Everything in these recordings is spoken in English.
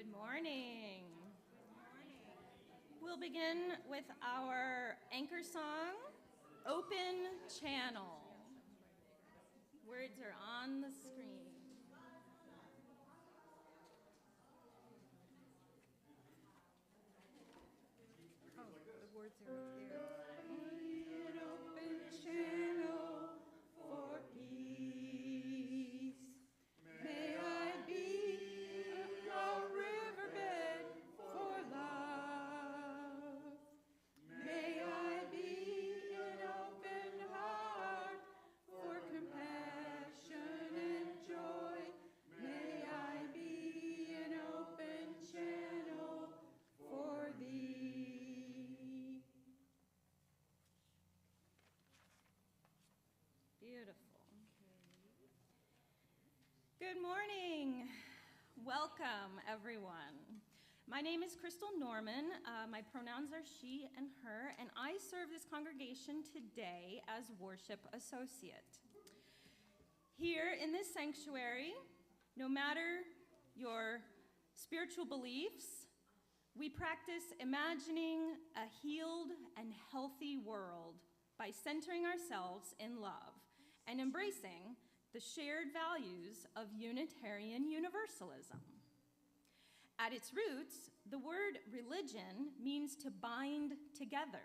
Good morning. We'll begin with our anchor song, Open Channel. Words are on the screen. Oh, the words are up there. An open channel for peace. May I be a riverbed for love. May I be an open heart for compassion and joy. May I be an open channel for thee. Beautiful. Good morning. Welcome, everyone. My name is Crystal Norman. My pronouns are she and her, and I serve this congregation today as worship associate. Here in this sanctuary, no matter your spiritual beliefs, we practice imagining a healed and healthy world by centering ourselves in love and embracing the shared values of Unitarian Universalism. At its roots, the word religion means to bind together,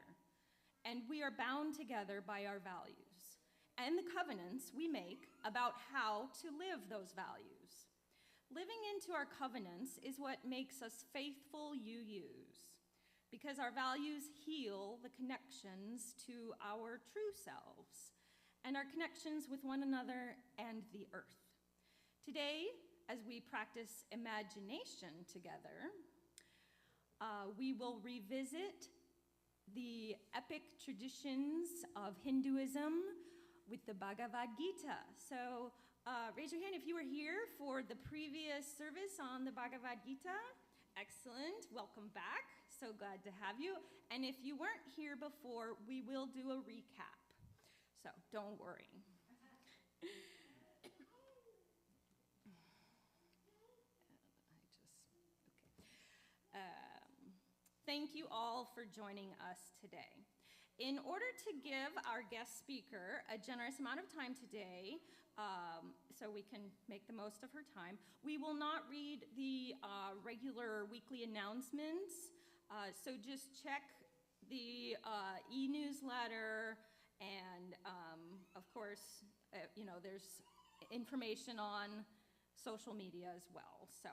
and we are bound together by our values and the covenants we make about how to live those values. Living into our covenants is what makes us faithful UUs, because our values heal the connections to our true selves and our connections with one another and the earth. Today, as we practice imagination together, we will revisit the epic traditions of Hinduism with the Bhagavad Gita. So raise your hand if you were here for the previous service on the Bhagavad Gita. Excellent, welcome back. So glad to have you. And if you weren't here before, we will do a recap. So don't worry. Thank you all for joining us today. In order to give our guest speaker a generous amount of time today, so we can make the most of her time, we will not read the regular weekly announcements. So just check the e-newsletter, and of course, there's information on social media as well. So,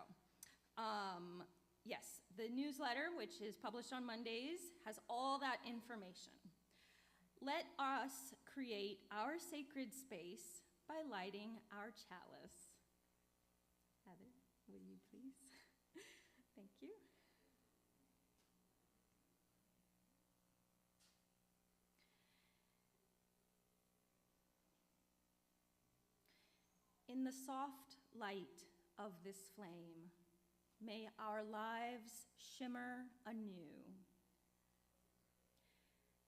yes, the newsletter, which is published on Mondays, has all that information. Let us create our sacred space by lighting our chalice. Heather, will you please? Thank you. In the soft light of this flame, may our lives shimmer anew.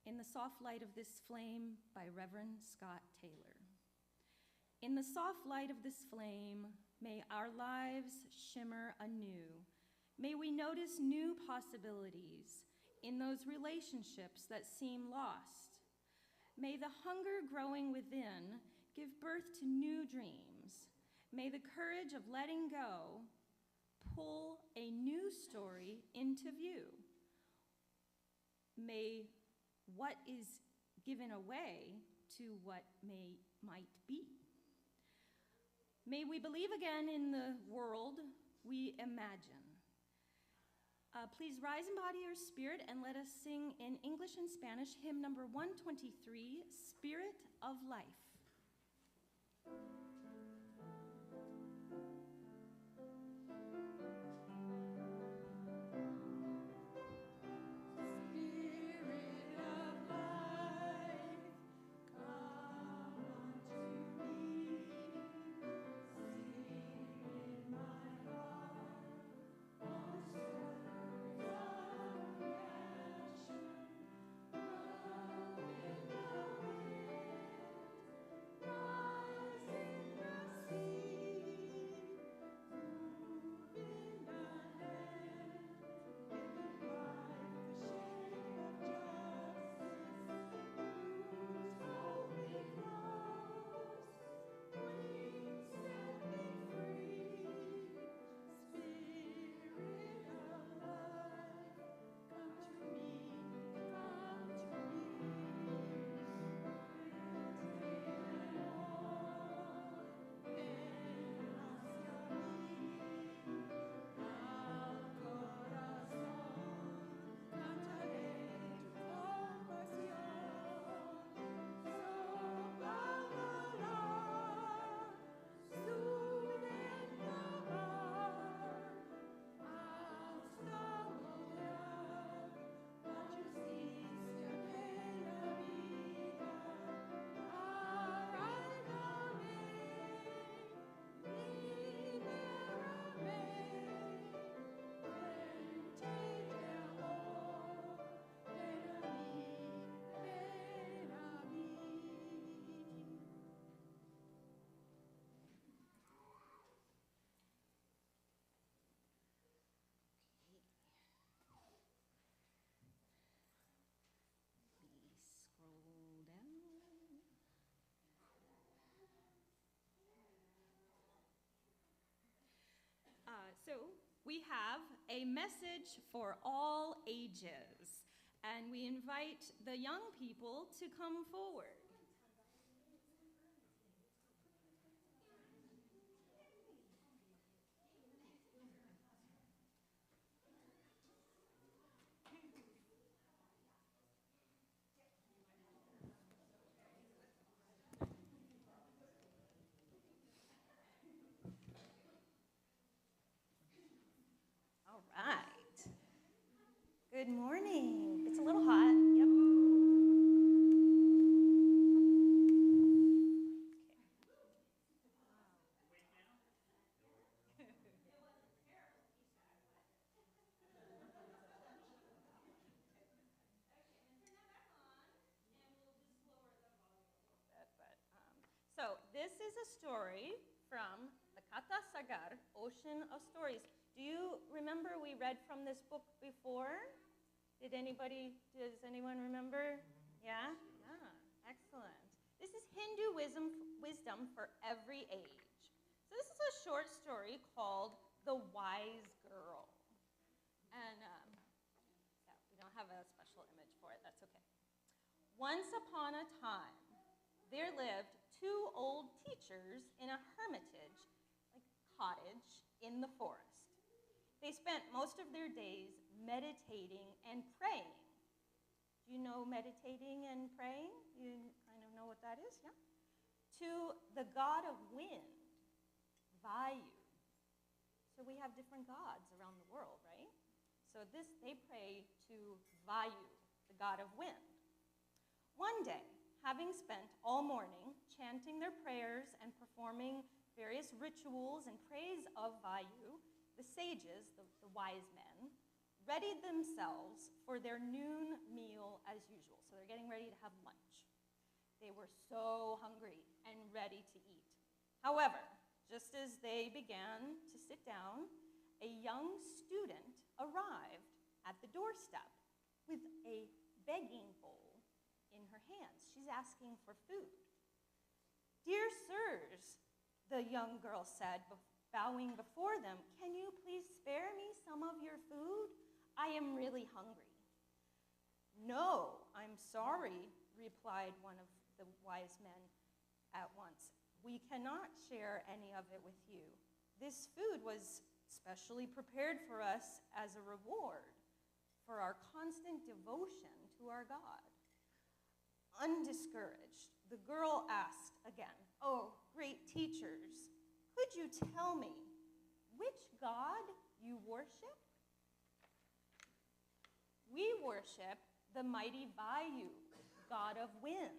In the soft light of this flame, by Reverend Scott Taylor. In the soft light of this flame, may our lives shimmer anew. May we notice new possibilities in those relationships that seem lost. May the hunger growing within give birth to new dreams. May the courage of letting go pull a new story into view. May what is given away to what might be. May we believe again in the world we imagine. Please rise in body or spirit and let us sing in English and Spanish hymn number 123, Spirit of Life. Rising So we have a message for all ages, and we invite the young people to come forward. All right. Good morning. It's a little hot. Yep. So this is a story from the Kata Sagar, Ocean of Stories. Do you remember we read from this book before? Does anyone remember? Yeah? Yeah, excellent. This is Hinduism wisdom for every age. So this is a short story called The Wise Girl. And yeah, we don't have a special image for it, that's okay. Once upon a time, there lived two old teachers in a hermitage, like cottage, in the forest. They spent most of their days meditating and praying. Do you know meditating and praying? You kind of know what that is, yeah? To the god of wind, Vayu. So we have different gods around the world, right? So they pray to Vayu, the god of wind. One day, having spent all morning chanting their prayers and performing various rituals in praise of Vayu, the sages, the wise men, readied themselves for their noon meal as usual. So they're getting ready to have lunch. They were so hungry and ready to eat. However, just as they began to sit down, a young student arrived at the doorstep with a begging bowl in her hands. She's asking for food. "Dear sirs," the young girl said, bowing before them, "can you please spare me some of your food? I am really hungry." "No, I'm sorry," replied one of the wise men at once. "We cannot share any of it with you. This food was specially prepared for us as a reward for our constant devotion to our God." Undiscouraged, the girl asked again, "Oh, great teachers, could you tell me which god you worship?" "We worship the mighty Vayu, god of wind.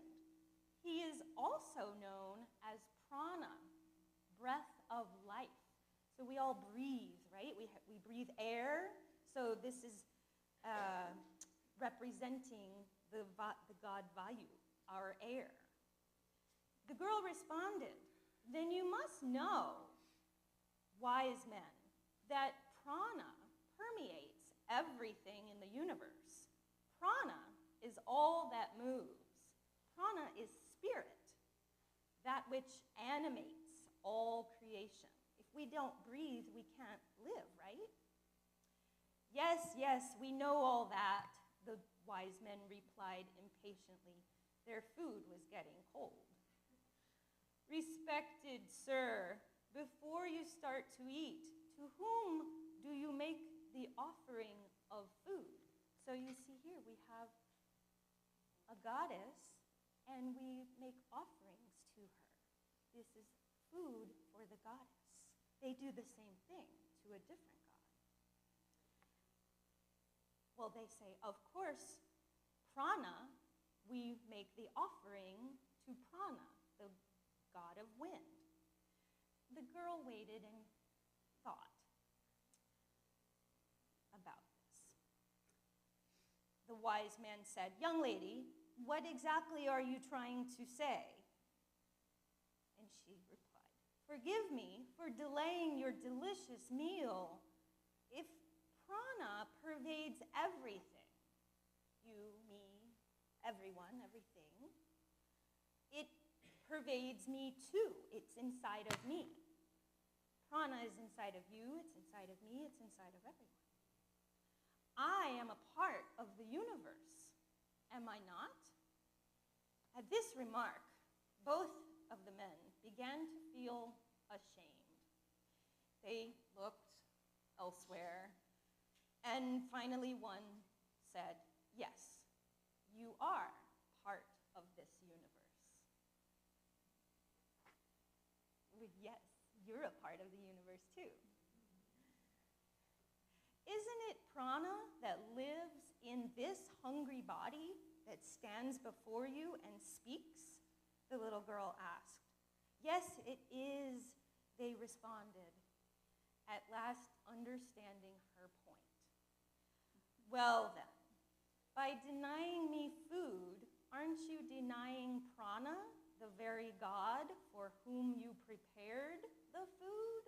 He is also known as prana, breath of life." So we all breathe, right? We breathe air. So this is representing the god Vayu, our air. The girl responded, "Then you must know, wise men, that prana permeates everything in the universe. Prana is all that moves. Prana is spirit, that which animates all creation. If we don't breathe, we can't live, right?" "Yes, yes, we know all that," the wise men replied impatiently. Their food was getting cold. "Respected sir, before you start to eat, to whom do you make the offering of food?" So you see here, we have a goddess, and we make offerings to her. This is food for the goddess. They do the same thing to a different god. Well, they say, "Of course, prana, we make the offering to prana, the god of wind." The girl waited and thought about this. The wise man said, "Young lady, what exactly are you trying to say?" And she replied, "Forgive me for delaying your delicious meal. If prana pervades everything, you, me, everyone, everything, it pervades me too. It's inside of me. Prana is inside of you, it's inside of me, it's inside of everyone. I am a part of the universe, am I not? At this remark, both of the men began to feel ashamed. They looked elsewhere, and finally one said, "Yes, you are part of this universe." Yes, you're a part of the universe too. Isn't it prana that lives in this hungry body that stands before you and speaks? The little girl asked. Yes, it is, they responded, at last understanding her point. Well then, by denying me food, aren't you denying prana, the very God for whom you prepared the food?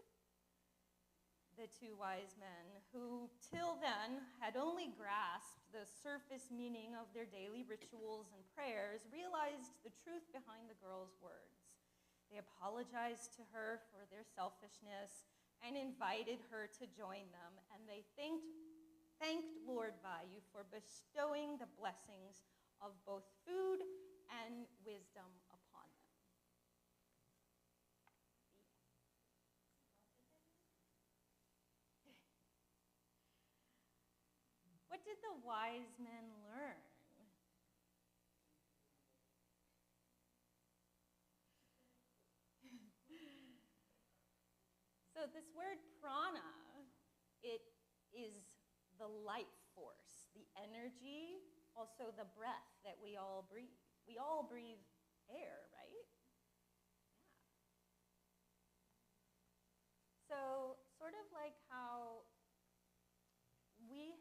The two wise men, who till then had only grasped the surface meaning of their daily rituals and prayers, realized the truth behind the girl's words. They apologized to her for their selfishness and invited her to join them, and they thanked Lord Vayu for bestowing the blessings of both food and wisdom upon them. What did the wise men learn? So this word prana, it is the life force, the energy, also the breath that we all breathe. We all breathe air, right? Yeah. So sort of like how we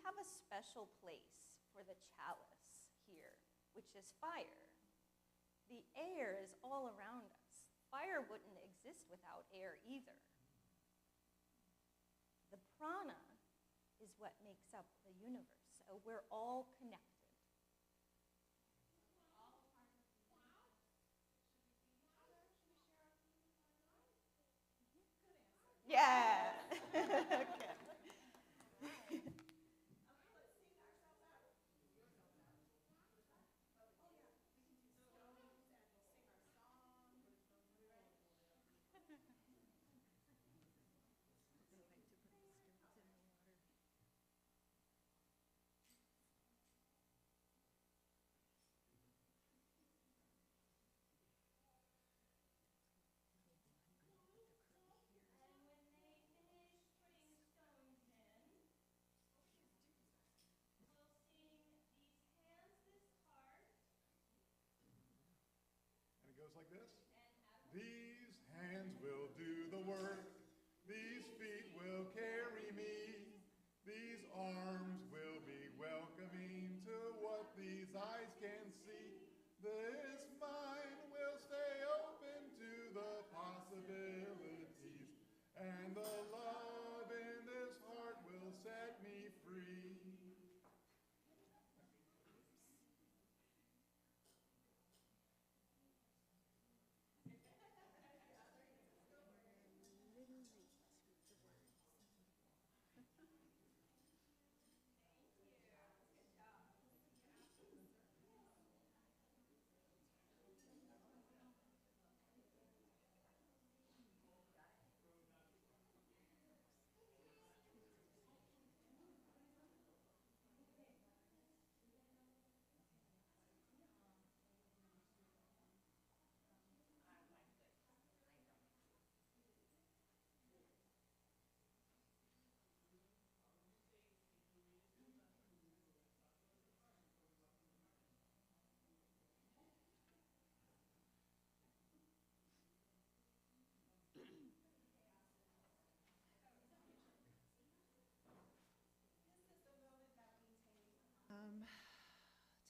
have a special place for the chalice here, which is fire. The air is all around us. Fire wouldn't exist without air either. The prana is what makes up the universe. So we're all connected. Yeah. Okay. And it goes like this. These hands will do the work. These feet will carry me. These arms will be welcoming to what these eyes can see. This mind will stay open to the possibilities. And the love in this heart will set me free.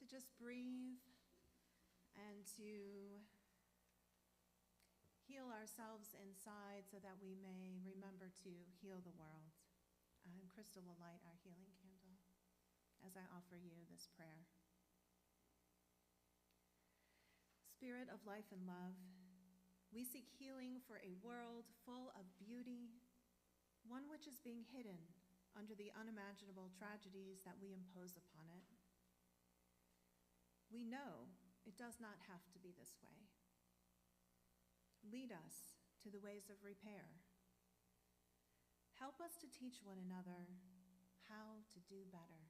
To just breathe and to heal ourselves inside so that we may remember to heal the world. And Crystal will light our healing candle as I offer you this prayer. Spirit of life and love, We seek healing for a world full of beauty, one which is being hidden under the unimaginable tragedies that we impose upon it. We know it does not have to be this way. Lead us to the ways of repair. Help us to teach one another how to do better.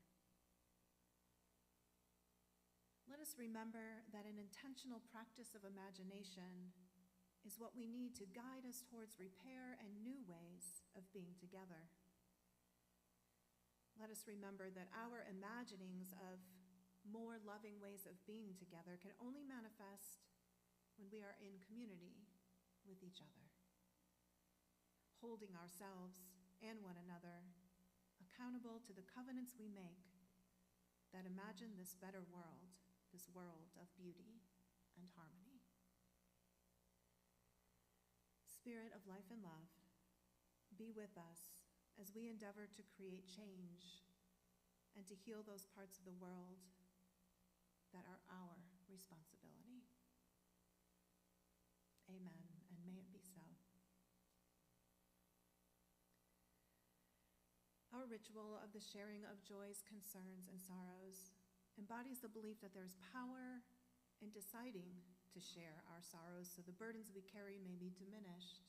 Let us remember that an intentional practice of imagination is what we need to guide us towards repair and new ways of being together. Let us remember that our imaginings of more loving ways of being together can only manifest when we are in community with each other, holding ourselves and one another accountable to the covenants we make that imagine this better world, this world of beauty and harmony. Spirit of life and love, be with us as we endeavor to create change and to heal those parts of the world that are our responsibility. Amen, and may it be so. Our ritual of the sharing of joys, concerns, and sorrows embodies the belief that there's power in deciding to share our sorrows so the burdens we carry may be diminished,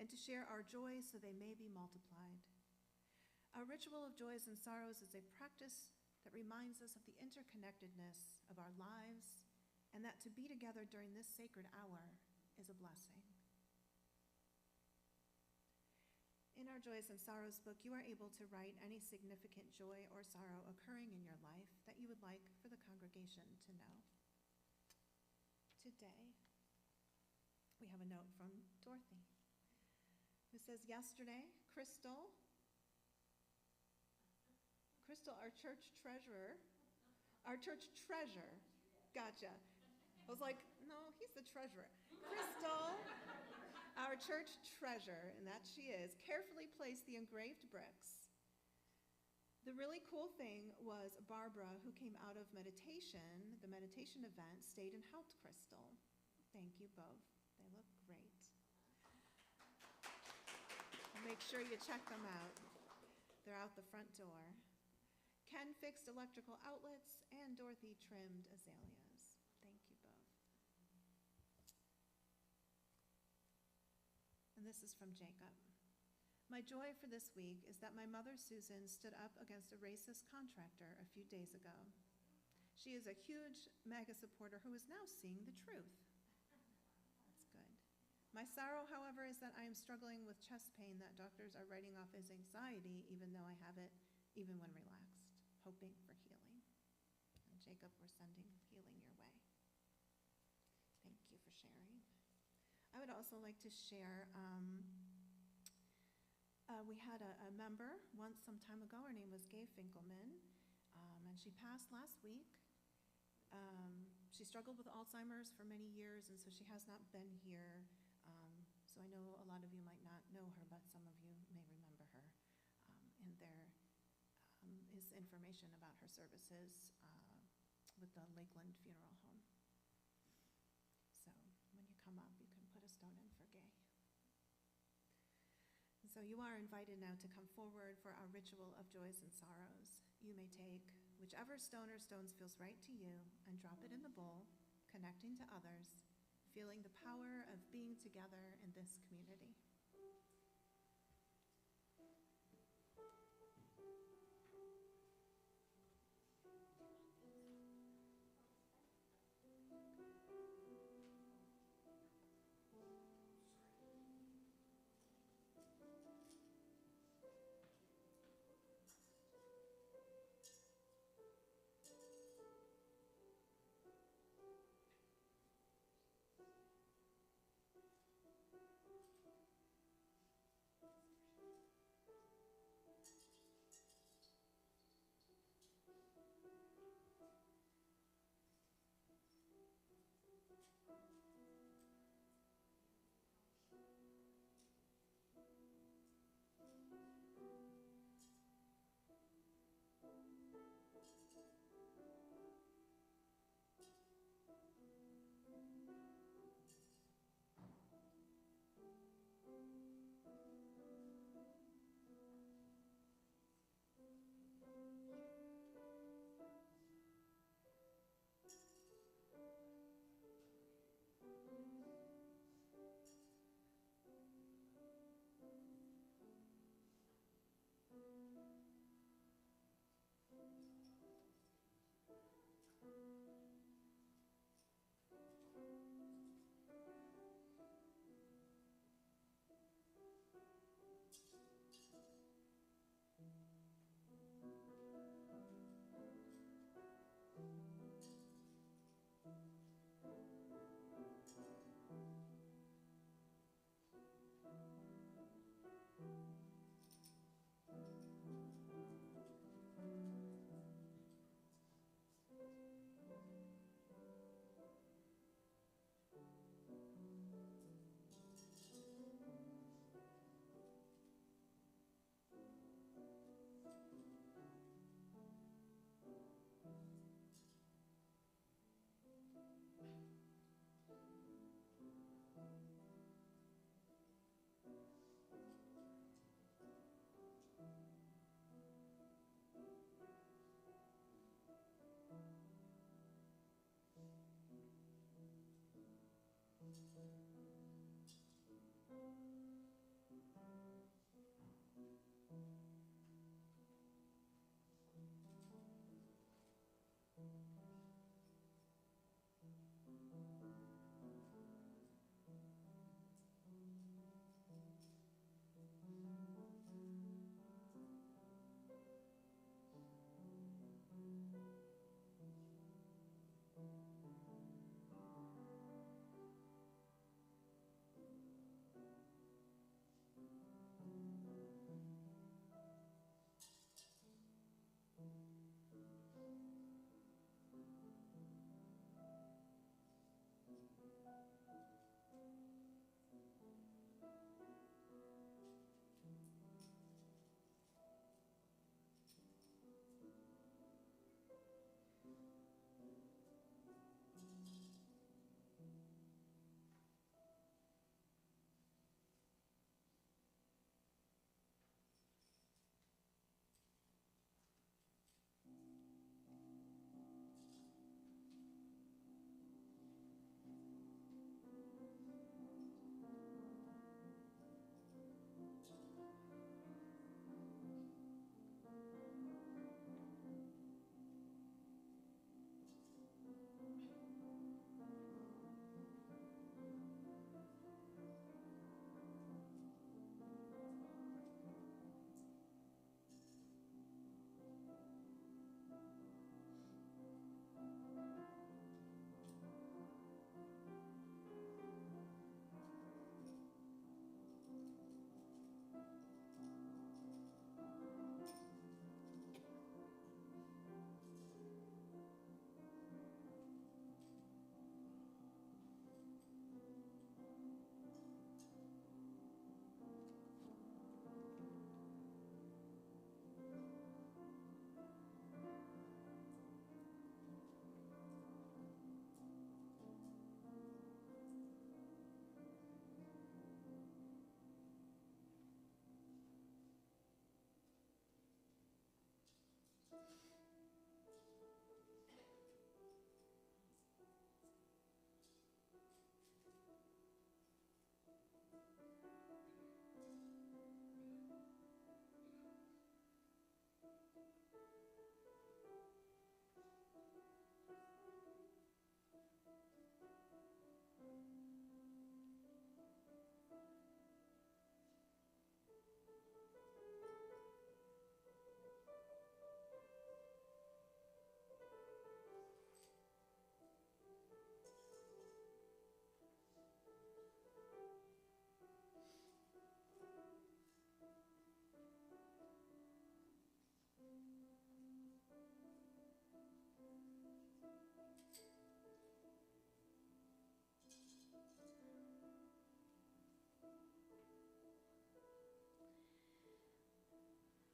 and to share our joys so they may be multiplied. Our ritual of joys and sorrows is a practice that reminds us of the interconnectedness of our lives, and that to be together during this sacred hour is a blessing. In our Joys and Sorrows book, you are able to write any significant joy or sorrow occurring in your life that you would like for the congregation to know. Today, we have a note from Dorothy, who says, yesterday, Crystal, our church treasurer, gotcha. I was like, no, he's the treasurer. Crystal, our church treasurer, and that she is, carefully placed the engraved bricks. The really cool thing was Barbara, who came out of meditation, the meditation event, stayed and helped Crystal. Thank you both. They look great. Make sure you check them out. They're out the front door. Ken fixed electrical outlets, and Dorothy trimmed azaleas. Thank you both. And this is from Jacob. My joy for this week is that my mother, Susan, stood up against a racist contractor a few days ago. She is a huge MAGA supporter who is now seeing the truth. That's good. My sorrow, however, is that I am struggling with chest pain that doctors are writing off as anxiety, even though I have it even when relaxed, hoping for healing. And Jacob, we're sending healing your way. Thank you for sharing. I would also like to share, we had a member once some time ago. Her name was Gay Finkelman, and she passed last week. She struggled with Alzheimer's for many years, and so she has not been here. So I know a lot of you might not know her, but some of you may remember her. And there is information about her services with the Lakeland Funeral Home. So when you come up, you can put a stone in for Gay. And so you are invited now to come forward for our ritual of joys and sorrows. You may take whichever stone or stones feels right to you and drop it in the bowl, connecting to others, feeling the power of being together in this community.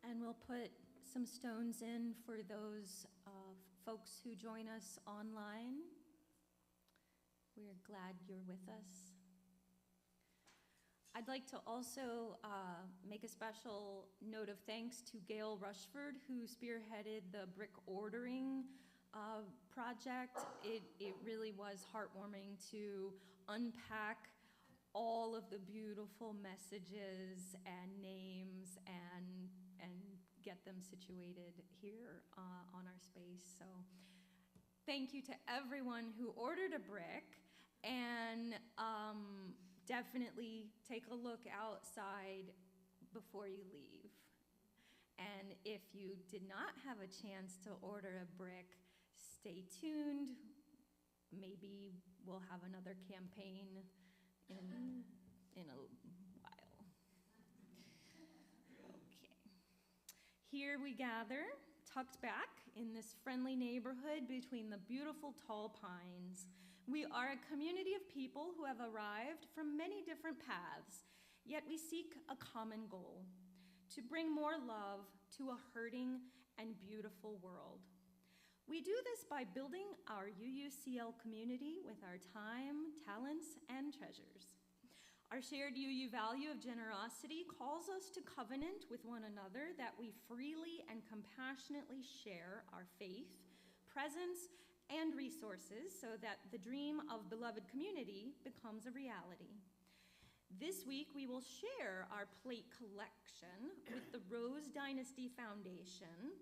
And we'll put some stones in for those folks who join us online. We're glad you're with us. I'd like to also make a special note of thanks to Gail Rushford, who spearheaded the brick ordering project. It really was heartwarming to unpack all of the beautiful messages and names and get them situated here on our space. So thank you to everyone who ordered a brick, and definitely take a look outside before you leave. And if you did not have a chance to order a brick, stay tuned. Maybe we'll have another campaign in a while. Here we gather, tucked back in this friendly neighborhood between the beautiful tall pines. We are a community of people who have arrived from many different paths, yet we seek a common goal: to bring more love to a hurting and beautiful world. We do this by building our UUCL community with our time, talents, and treasures. Our shared UU value of generosity calls us to covenant with one another that we freely and compassionately share our faith, presence, and resources so that the dream of beloved community becomes a reality. This week, we will share our plate collection with the Rose Dynasty Foundation,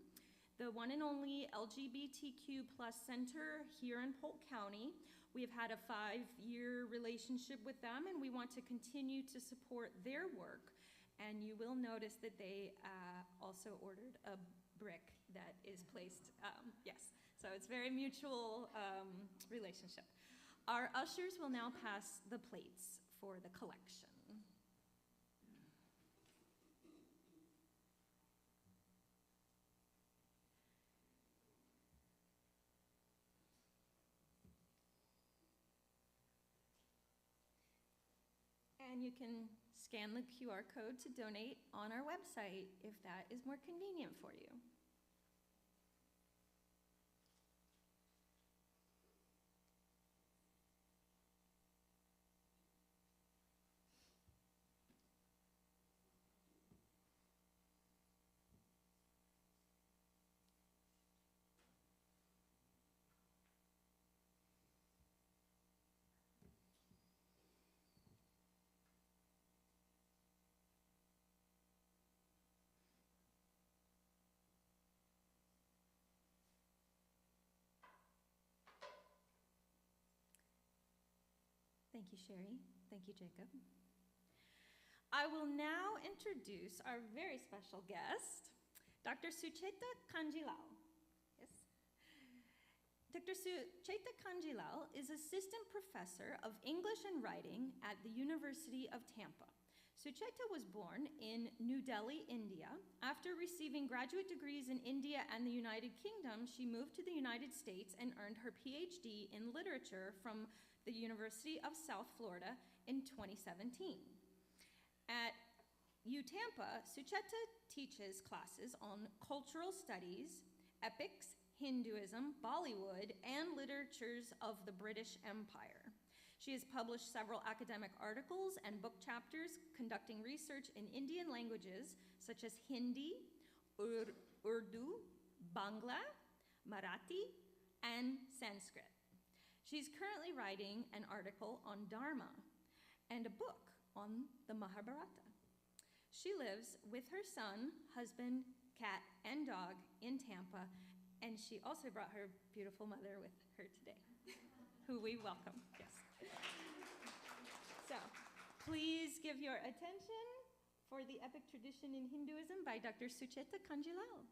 the one and only LGBTQ+ center here in Polk County. We have had a 5-year relationship with them, and we want to continue to support their work. And you will notice that they also ordered a brick that is placed, yes. So it's very mutual relationship. Our ushers will now pass the plates for the collection. And you can scan the QR code to donate on our website if that is more convenient for you. Thank you, Sherry. Thank you, Jacob. I will now introduce our very special guest, Dr. Sucheta Kanjilal. Yes. Dr. Sucheta Kanjilal is Assistant Professor of English and Writing at the University of Tampa. Sucheta was born in New Delhi, India. After receiving graduate degrees in India and the United Kingdom, she moved to the United States and earned her PhD in literature from the University of South Florida in 2017. At UTampa, Sucheta teaches classes on cultural studies, epics, Hinduism, Bollywood, and literatures of the British Empire. She has published several academic articles and book chapters conducting research in Indian languages such as Hindi, Urdu, Bangla, Marathi, and Sanskrit. She's currently writing an article on Dharma and a book on the Mahabharata. She lives with her son, husband, cat, and dog in Tampa, and she also brought her beautiful mother with her today, who we welcome. Yes. So, please give your attention for the epic tradition in Hinduism by Dr. Sucheta Kanjilal.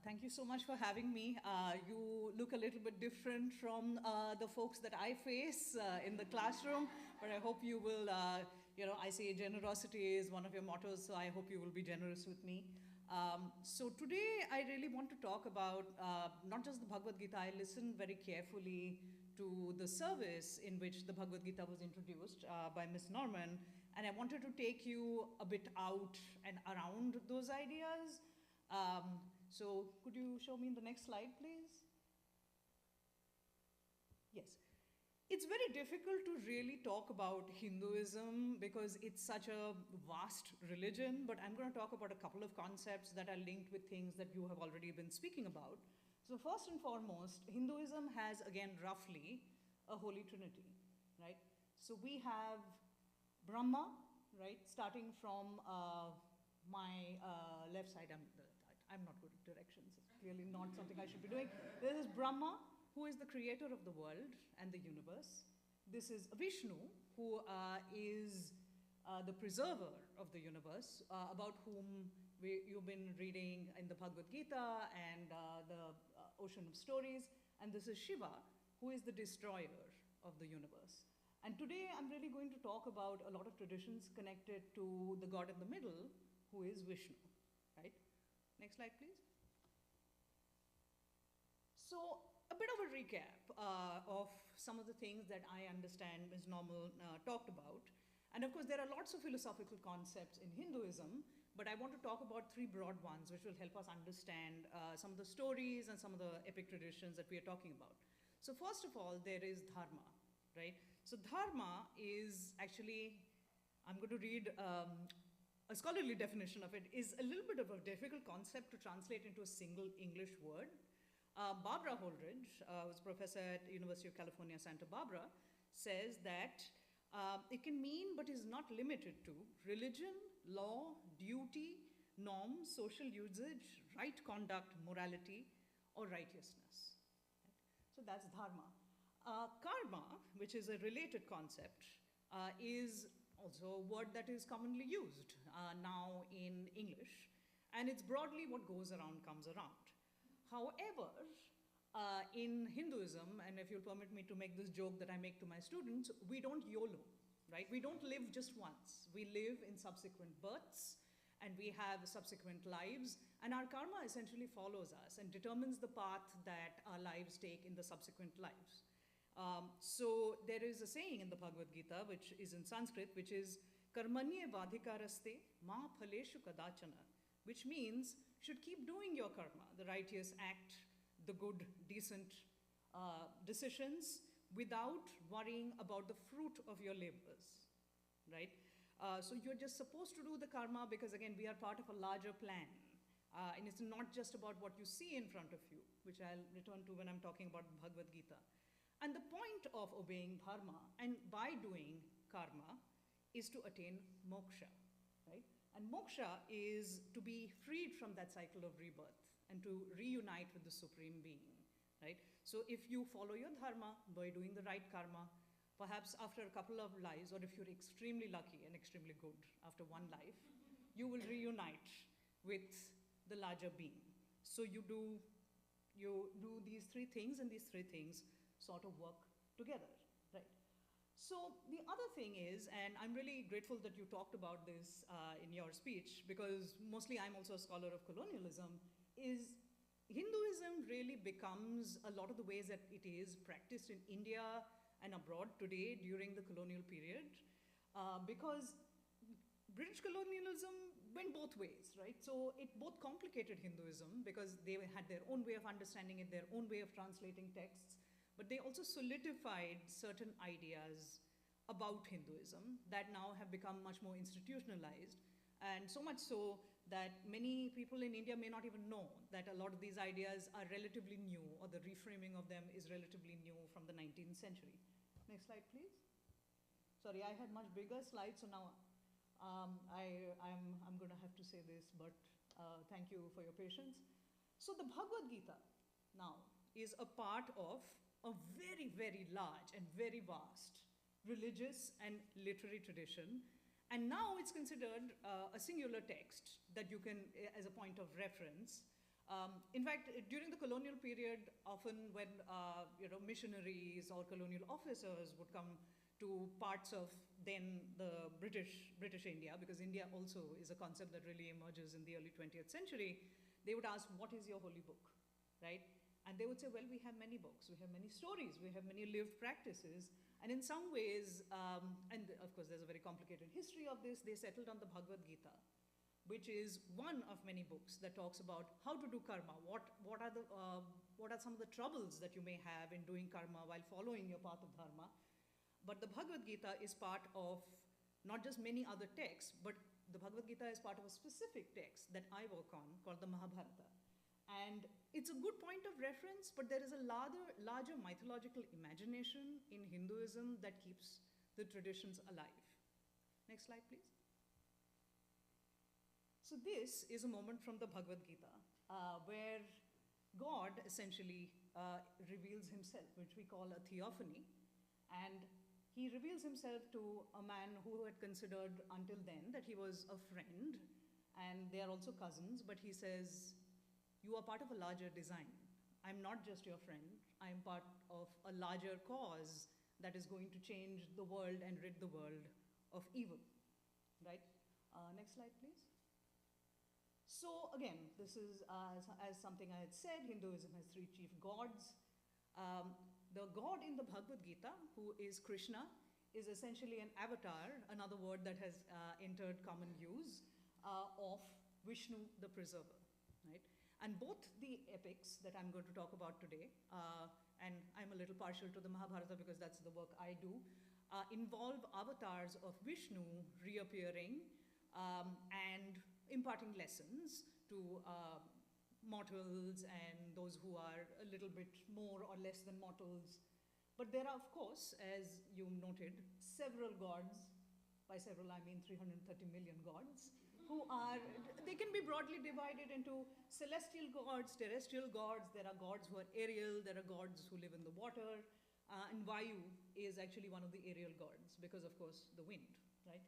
Thank you so much for having me. You look a little bit different from the folks that I face in the classroom, but I hope you will, I say generosity is one of your mottos, so I hope you will be generous with me. So today I really want to talk about not just the Bhagavad Gita. I listened very carefully to the service in which the Bhagavad Gita was introduced by Ms. Norman, and I wanted to take you a bit out and around those ideas. So could you show me the next slide, please? Yes. It's very difficult to really talk about Hinduism because it's such a vast religion, but I'm going to talk about a couple of concepts that are linked with things that you have already been speaking about. So first and foremost, Hinduism has, again, roughly a holy trinity, right? So we have Brahma, right, starting from my left side. I'm not good at directions. It's clearly not something I should be doing. This is Brahma, who is the creator of the world and the universe. This is Vishnu, who is the preserver of the universe, about whom you've been reading in the Bhagavad Gita and the Ocean of Stories. And this is Shiva, who is the destroyer of the universe. And today I'm really going to talk about a lot of traditions connected to the god in the middle, who is Vishnu, right? Next slide, please. So a bit of a recap of some of the things that I understand Ms. Normal talked about. And of course, there are lots of philosophical concepts in Hinduism, but I want to talk about three broad ones which will help us understand some of the stories and some of the epic traditions that we are talking about. So first of all, there is dharma, right? So dharma is actually, I'm going to read a scholarly definition of it, is a little bit of a difficult concept to translate into a single English word. Barbara Holdridge, who's a professor at University of California, Santa Barbara, says that it can mean, but is not limited to, religion, law, duty, norms, social usage, right conduct, morality, or righteousness. Right? So that's dharma. Karma, which is a related concept, is also a word that is commonly used now in English, and it's broadly what goes around comes around. However, in Hinduism, and if you'll permit me to make this joke that I make to my students, we don't YOLO, right? We don't live just once. We live in subsequent births, and we have subsequent lives, and our karma essentially follows us and determines the path that our lives take in the subsequent lives. So there is a saying in the Bhagavad Gita, which is in Sanskrit, which is karmanye vadhikaraste ma phaleshu kadachana, which means should keep doing your karma, the righteous act, the good, decent decisions, without worrying about the fruit of your labors, right? So you're just supposed to do the karma because, again, we are part of a larger plan. And it's not just about what you see in front of you, which I'll return to when I'm talking about the Bhagavad Gita. And the point of obeying dharma and by doing karma is to attain moksha, right? And moksha is to be freed from that cycle of rebirth and to reunite with the Supreme Being, right? So if you follow your dharma by doing the right karma, perhaps after a couple of lives, or if you're extremely lucky and extremely good after one life, you will reunite with the larger being. So you do these three things, and these three things sort of work together, right? So the other thing is, and I'm really grateful that you talked about this in your speech, because mostly I'm also a scholar of colonialism, is Hinduism really becomes a lot of the ways that it is practiced in India and abroad today during the colonial period, because British colonialism went both ways, right? So it both complicated Hinduism because they had their own way of understanding it, their own way of translating texts, but they also solidified certain ideas about Hinduism that now have become much more institutionalized, and so much so that many people in India may not even know that a lot of these ideas are relatively new, or the reframing of them is relatively new from the 19th century. Next slide, please. Sorry, I had much bigger slides, so now I'm going to have to say this, but thank you for your patience. So the Bhagavad Gita now is a part of a very, very large and very vast religious and literary tradition. And now it's considered a singular text that you can, as a point of reference. In fact, during the colonial period, often when missionaries or colonial officers would come to parts of then the British India, because India also is a concept that really emerges in the early 20th century, they would ask, what is your holy book, right? And they would say, well, we have many books, we have many stories, we have many lived practices. And in some ways, and of course there's a very complicated history of this, they settled on the Bhagavad Gita, which is one of many books that talks about how to do karma, what are some of the troubles that you may have in doing karma while following your path of dharma. But the Bhagavad Gita is part of not just many other texts, but the Bhagavad Gita is part of a specific text that I work on called the Mahabharata. And it's a good point of reference, but there is a larger mythological imagination in Hinduism that keeps the traditions alive. Next slide, please. So this is a moment from the Bhagavad Gita where God essentially reveals himself, which we call a theophany. And he reveals himself to a man who had considered until then that he was a friend, and they are also cousins, but he says, you are part of a larger design. I'm not just your friend. I'm part of a larger cause that is going to change the world and rid the world of evil, right? Next slide, please. So again, this is as something I had said, Hinduism has 3 chief gods. The god in the Bhagavad Gita, who is Krishna, is essentially an avatar, another word that has entered common use, of Vishnu the preserver, right? And both the epics that I'm going to talk about today, and I'm a little partial to the Mahabharata because that's the work I do, involve avatars of Vishnu reappearing and imparting lessons to mortals and those who are a little bit more or less than mortals. But there are, of course, as you noted, several gods, by several I mean 330 million gods, who are, they can be broadly divided into celestial gods, terrestrial gods, there are gods who are aerial, there are gods who live in the water, and Vayu is actually one of the aerial gods because, of course, the wind, right?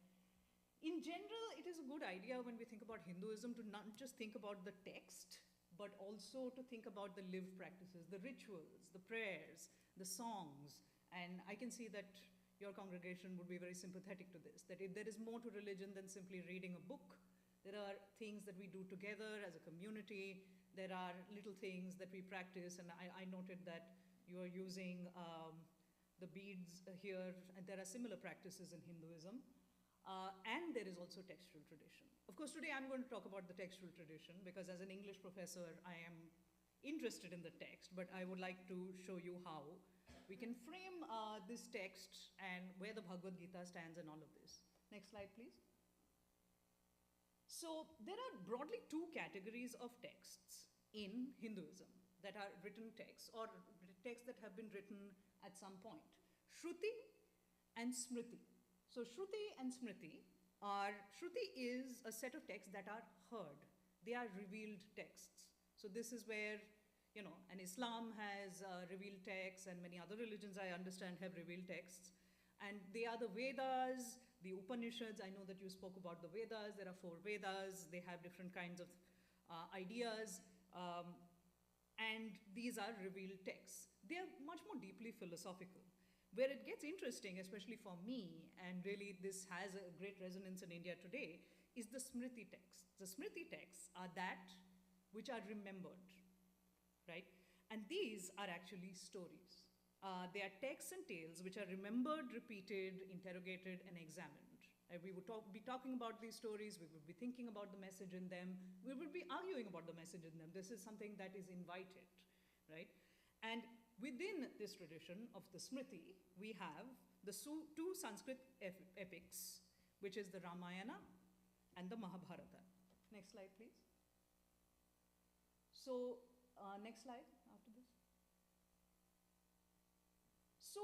In general, it is a good idea when we think about Hinduism to not just think about the text, but also to think about the lived practices, the rituals, the prayers, the songs. And I can see that your congregation would be very sympathetic to this, that if there is more to religion than simply reading a book. There are things that we do together as a community. There are little things that we practice, and I noted that you are using the beads here, and there are similar practices in Hinduism. And there is also textual tradition. Of course, today I'm going to talk about the textual tradition because as an English professor, I am interested in the text, but I would like to show you how we can frame this text and where the Bhagavad Gita stands in all of this. Next slide, please. So there are broadly 2 categories of texts in Hinduism that are written texts or texts that have been written at some point. Shruti and Smriti. So Shruti and Smriti Shruti is a set of texts that are heard. They are revealed texts. So this is where, and Islam has revealed texts, and many other religions I understand have revealed texts. And they are the Vedas, the Upanishads. I know that you spoke about the Vedas. There are 4 Vedas. They have different kinds of ideas. And these are revealed texts. They are much more deeply philosophical. Where it gets interesting, especially for me, and really this has a great resonance in India today, is the Smriti texts. The Smriti texts are that which are remembered, right? And these are actually stories. They are texts and tales which are remembered, repeated, interrogated, and examined. We would be talking about these stories, we would be thinking about the message in them, we would be arguing about the message in them. This is something that is invited, right? And within this tradition of the Smriti, we have the 2 Sanskrit epics, which is the Ramayana and the Mahabharata. Next slide, please. So, next slide after this. So,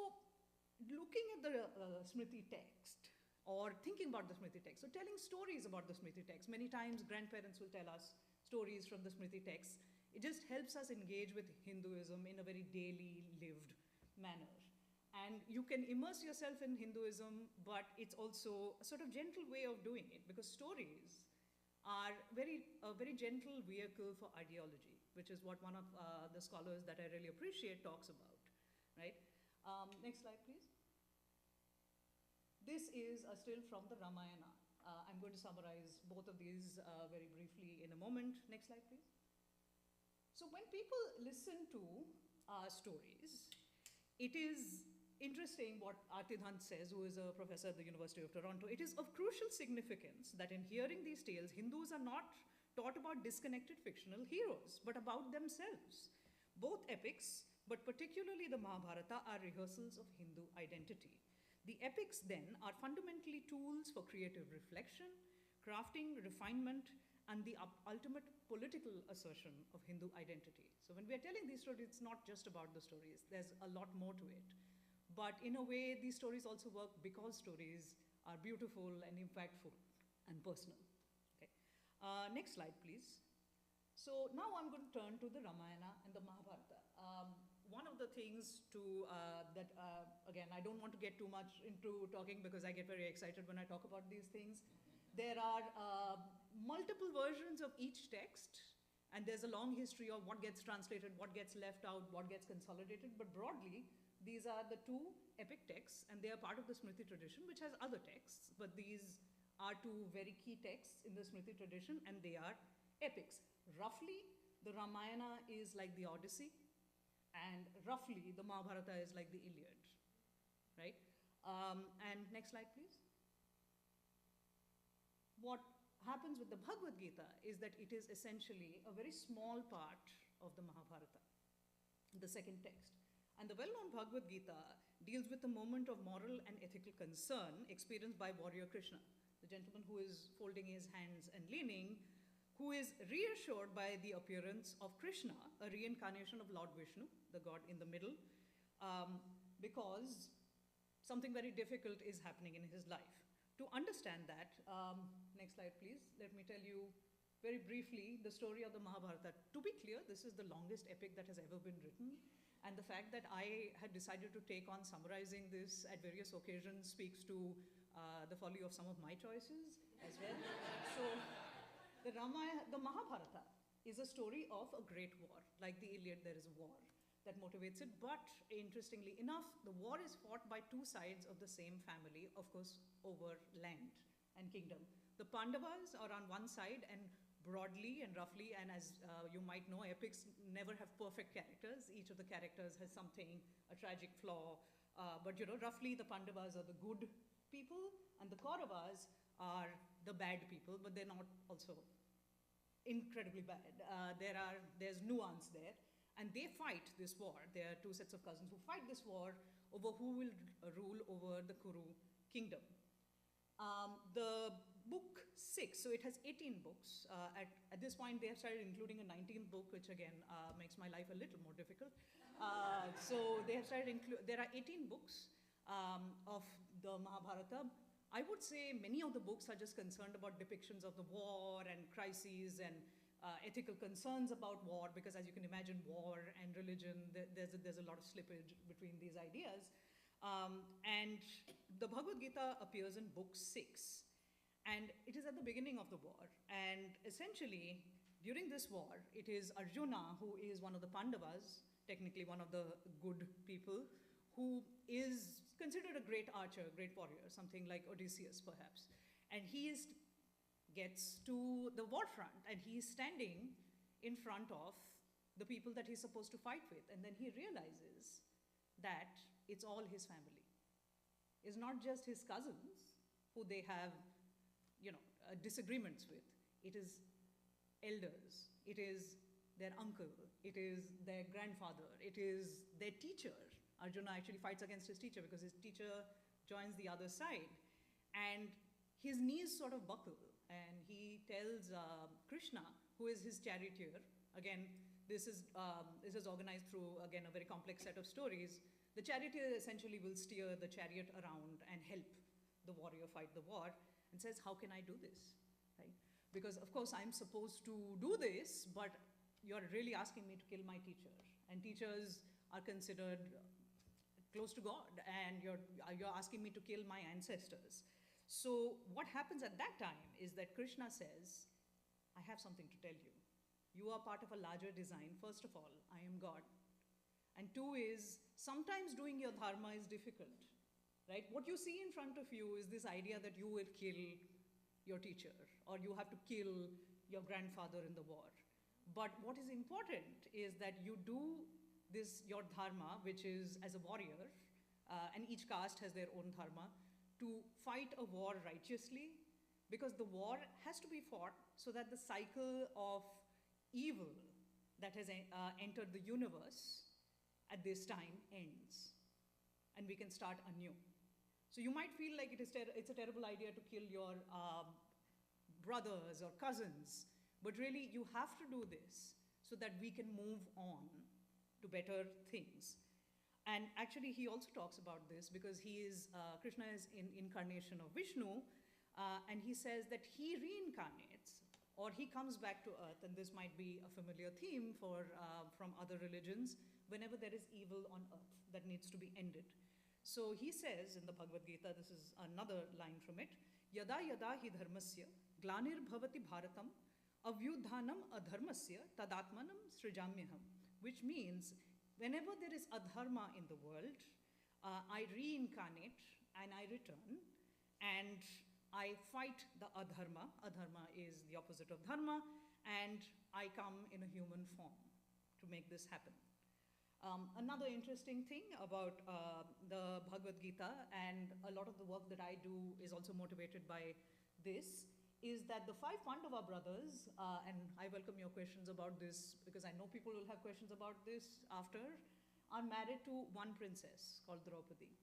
looking at the Smriti text, or thinking about the Smriti text, so telling stories about the Smriti text. Many times grandparents will tell us stories from the Smriti text. It just helps us engage with Hinduism in a very daily lived manner. And you can immerse yourself in Hinduism, but it's also a sort of gentle way of doing it because stories are a very gentle vehicle for ideology, which is what one of the scholars that I really appreciate talks about, right? Next slide, please. This is a still from the Ramayana. I'm going to summarize both of these very briefly in a moment. Next slide, please. So when people listen to stories, it is interesting what Artidhant says, who is a professor at the University of Toronto. It is of crucial significance that in hearing these tales, Hindus are not taught about disconnected fictional heroes, but about themselves. Both epics, but particularly the Mahabharata, are rehearsals of Hindu identity. The epics, then, are fundamentally tools for creative reflection, crafting, refinement, and the ultimate political assertion of Hindu identity. So when we are telling these stories, it's not just about the stories. There's a lot more to it. But in a way, these stories also work because stories are beautiful and impactful and personal. Okay. Next slide, please. So now I'm going to turn to the Ramayana and the Mahabharata. One of the things again, I don't want to get too much into talking because I get very excited when I talk about these things. There are multiple versions of each text, and there's a long history of what gets translated, what gets left out, what gets consolidated, but broadly, These are the two epic texts, and they are part of the Smriti tradition, which has other texts, but these are two very key texts in the Smriti tradition, and they are epics. Roughly, the Ramayana is like the Odyssey, and roughly, the Mahabharata is like the Iliad, right? And next slide, please. What happens with the Bhagavad Gita is that it is essentially a very small part of the Mahabharata, the second text. And the well-known Bhagavad Gita deals with a moment of moral and ethical concern experienced by warrior Krishna, the gentleman who is folding his hands and leaning, who is reassured by the appearance of Krishna, a reincarnation of Lord Vishnu, the god in the middle, because something very difficult is happening in his life. To understand that, next slide please, let me tell you very briefly the story of the Mahabharata. To be clear, this is the longest epic that has ever been written, and the fact that I had decided to take on summarizing this at various occasions speaks to the folly of some of my choices as well. So the Mahabharata is a story of a great war. Like the Iliad, there is a war that motivates it, but interestingly enough, the war is fought by two sides of the same family, of course, over land and kingdom. The Pandavas are on one side, and broadly and roughly, and as you might know, epics never have perfect characters. Each of the characters has something, a tragic flaw, but roughly the Pandavas are the good people, and the Kauravas are the bad people, but they're not also incredibly bad. There's nuance there, and they fight this war. There are two sets of cousins who fight this war over who will rule over the Kuru kingdom. The book 6, so it has 18 books. At this point, they have started including a 19th book, which again makes my life a little more difficult. So they have started there are 18 books of the Mahabharata. I would say many of the books are just concerned about depictions of the war and crises and ethical concerns about war, because as you can imagine, war and religion, there's a lot of slippage between these ideas. And the Bhagavad Gita appears in book 6. And it is at the beginning of the war. And essentially, during this war, it is Arjuna, who is one of the Pandavas, technically one of the good people, who is considered a great archer, a great warrior, something like Odysseus, perhaps. And he gets to the war front, and he is standing in front of the people that he's supposed to fight with. And then he realizes that it's all his family. It's not just his cousins, who they have disagreements with. It is elders. It is their uncle. It is their grandfather. It is their teacher. Arjuna actually fights against his teacher because his teacher joins the other side. And his knees sort of buckle. And he tells Krishna, who is his charioteer, again, this is organized through, again, a very complex set of stories. The charioteer essentially will steer the chariot around and help the warrior fight the war, and says, how can I do this, right? Because of course I'm supposed to do this, but you're really asking me to kill my teacher. And teachers are considered close to God, and you're asking me to kill my ancestors. So what happens at that time is that Krishna says, I have something to tell you. You are part of a larger design. First of all, I am God. And two is, sometimes doing your dharma is difficult, right? What you see in front of you is this idea that you will kill your teacher, or you have to kill your grandfather in the war. But what is important is that you do this, your dharma, which is as a warrior, and each caste has their own dharma, to fight a war righteously, because the war has to be fought so that the cycle of evil that has entered the universe at this time ends, and we can start anew. So you might feel like it's a terrible idea to kill your brothers or cousins, but really you have to do this so that we can move on to better things. And actually he also talks about this because Krishna is in incarnation of Vishnu, and he says that he reincarnates, or he comes back to earth, and this might be a familiar theme from other religions, whenever there is evil on earth that needs to be ended. So he says in the Bhagavad Gita, this is another line from it, Yada yada hi dharmasya glanir bhavati bharatam avyudhanam adharmasya tadatmanam srijamyaham, which means whenever there is adharma in the world, I reincarnate and I return and I fight the adharma. Adharma is the opposite of dharma, and I come in a human form to make this happen. Another interesting thing about the Bhagavad Gita, and a lot of the work that I do is also motivated by this, is that the 5 Pandava brothers, and I welcome your questions about this because I know people will have questions about this after, are married to one princess called Draupadi,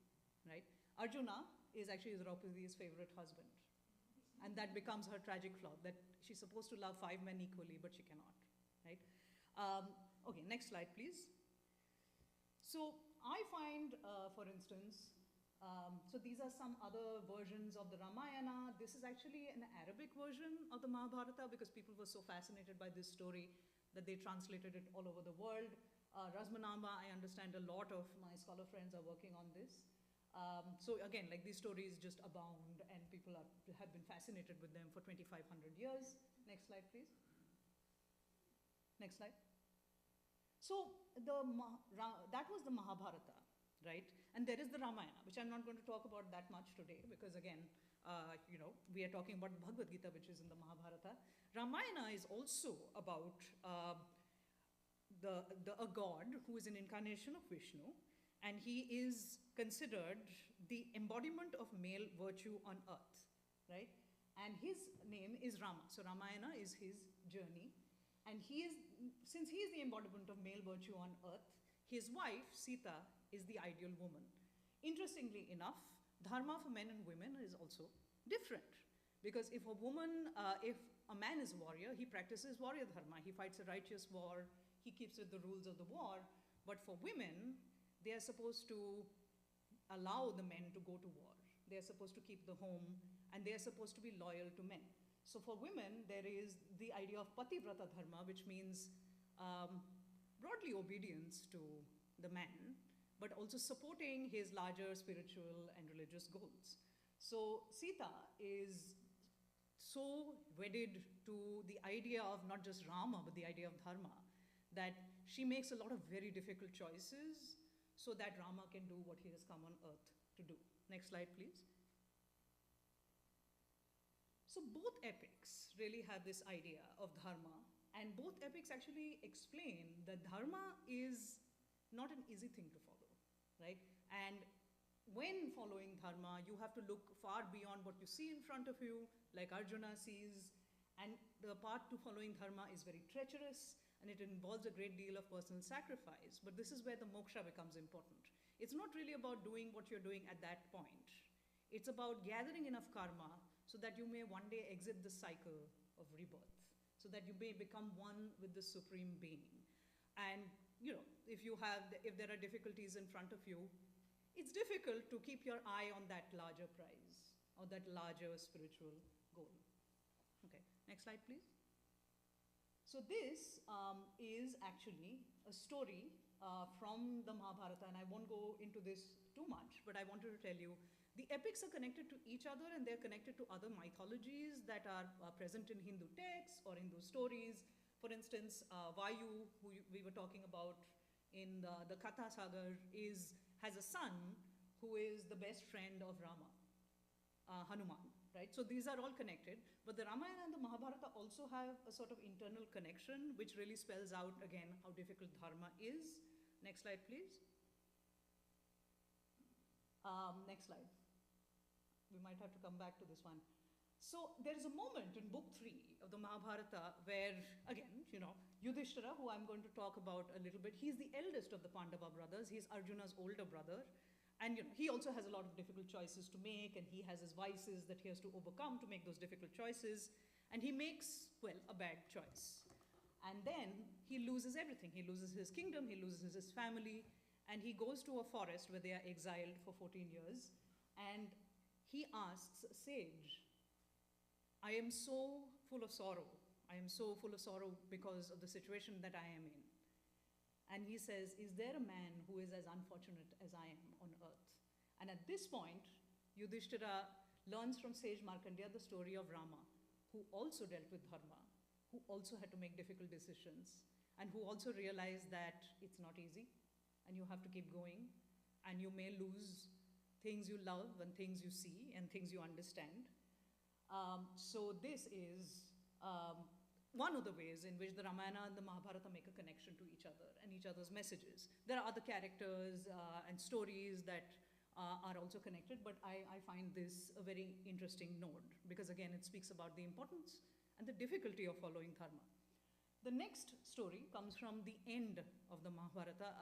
right? Arjuna is actually Draupadi's favorite husband. And that becomes her tragic flaw, that she's supposed to love 5 men equally, but she cannot, right? Okay, next slide, please. So I find, for instance, so these are some other versions of the Ramayana. This is actually an Arabic version of the Mahabharata because people were so fascinated by this story that they translated it all over the world. Rasmanama, I understand a lot of my scholar friends are working on this. So again, like these stories just abound and people have been fascinated with them for 2,500 years. Next slide, please. Next slide. So that was the Mahabharata, right? And there is the Ramayana, which I'm not going to talk about that much today because again, we are talking about the Bhagavad Gita, which is in the Mahabharata. Ramayana is also about a god who is an incarnation of Vishnu, and he is considered the embodiment of male virtue on earth, right? And his name is Rama. So Ramayana is his journey. And since he is the embodiment of male virtue on earth, his wife, Sita, is the ideal woman. Interestingly enough, dharma for men and women is also different. Because if a man is a warrior, he practices warrior dharma. He fights a righteous war. He keeps with the rules of the war. But for women, they are supposed to allow the men to go to war. They are supposed to keep the home, and they are supposed to be loyal to men. So for women, there is the idea of pativrata dharma, which means broadly obedience to the man, but also supporting his larger spiritual and religious goals. So Sita is so wedded to the idea of not just Rama, but the idea of dharma, that she makes a lot of very difficult choices so that Rama can do what he has come on earth to do. Next slide, please. So both epics really have this idea of dharma, and both epics actually explain that dharma is not an easy thing to follow, right? And when following dharma, you have to look far beyond what you see in front of you, like Arjuna sees, and the path to following dharma is very treacherous, and it involves a great deal of personal sacrifice. But this is where the moksha becomes important. It's not really about doing what you're doing at that point. It's about gathering enough karma so that you may one day exit the cycle of rebirth, so that you may become one with the Supreme Being. And if there are difficulties in front of you, it's difficult to keep your eye on that larger prize or that larger spiritual goal. Okay, next slide, please. So this is actually a story from the Mahabharata, and I won't go into this too much, but I wanted to tell you the epics are connected to each other, and they're connected to other mythologies that are present in Hindu texts or Hindu stories. For instance, Vayu, who we were talking about in the Katha Sagar, has a son who is the best friend of Rama, Hanuman, right? So these are all connected, but the Ramayana and the Mahabharata also have a sort of internal connection, which really spells out, again, how difficult dharma is. Next slide, please. Next slide. We might have to come back to this one. So there is a moment in book 3 of the Mahabharata where, again, Yudhishthira, who I'm going to talk about a little bit, he's the eldest of the Pandava brothers. He's Arjuna's older brother. And he also has a lot of difficult choices to make, and he has his vices that he has to overcome to make those difficult choices. And he makes, well, a bad choice. And then he loses everything. He loses his kingdom, he loses his family, and he goes to a forest where they are exiled for 14 years. And he asks a sage, I am so full of sorrow. I am so full of sorrow because of the situation that I am in. And he says, is there a man who is as unfortunate as I am on earth? And at this point, Yudhishthira learns from sage Markandeya the story of Rama, who also dealt with dharma, who also had to make difficult decisions, and who also realized that it's not easy, and you have to keep going, and you may lose things you love and things you see and things you understand. So this is one of the ways in which the Ramayana and the Mahabharata make a connection to each other and each other's messages. There are other characters and stories that are also connected, but I find this a very interesting node because, again, it speaks about the importance and the difficulty of following dharma. The next story comes from the end of the Mahabharata.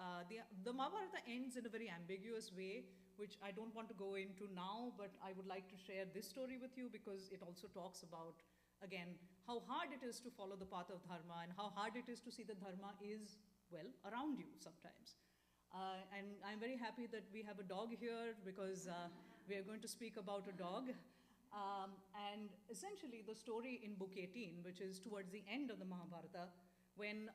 The Mahabharata ends in a very ambiguous way, which I don't want to go into now, but I would like to share this story with you because it also talks about, again, how hard it is to follow the path of dharma and how hard it is to see that dharma is, well, around you sometimes. And I'm very happy that we have a dog here because we are going to speak about a dog. And essentially the story in book 18, which is towards the end of the Mahabharata, when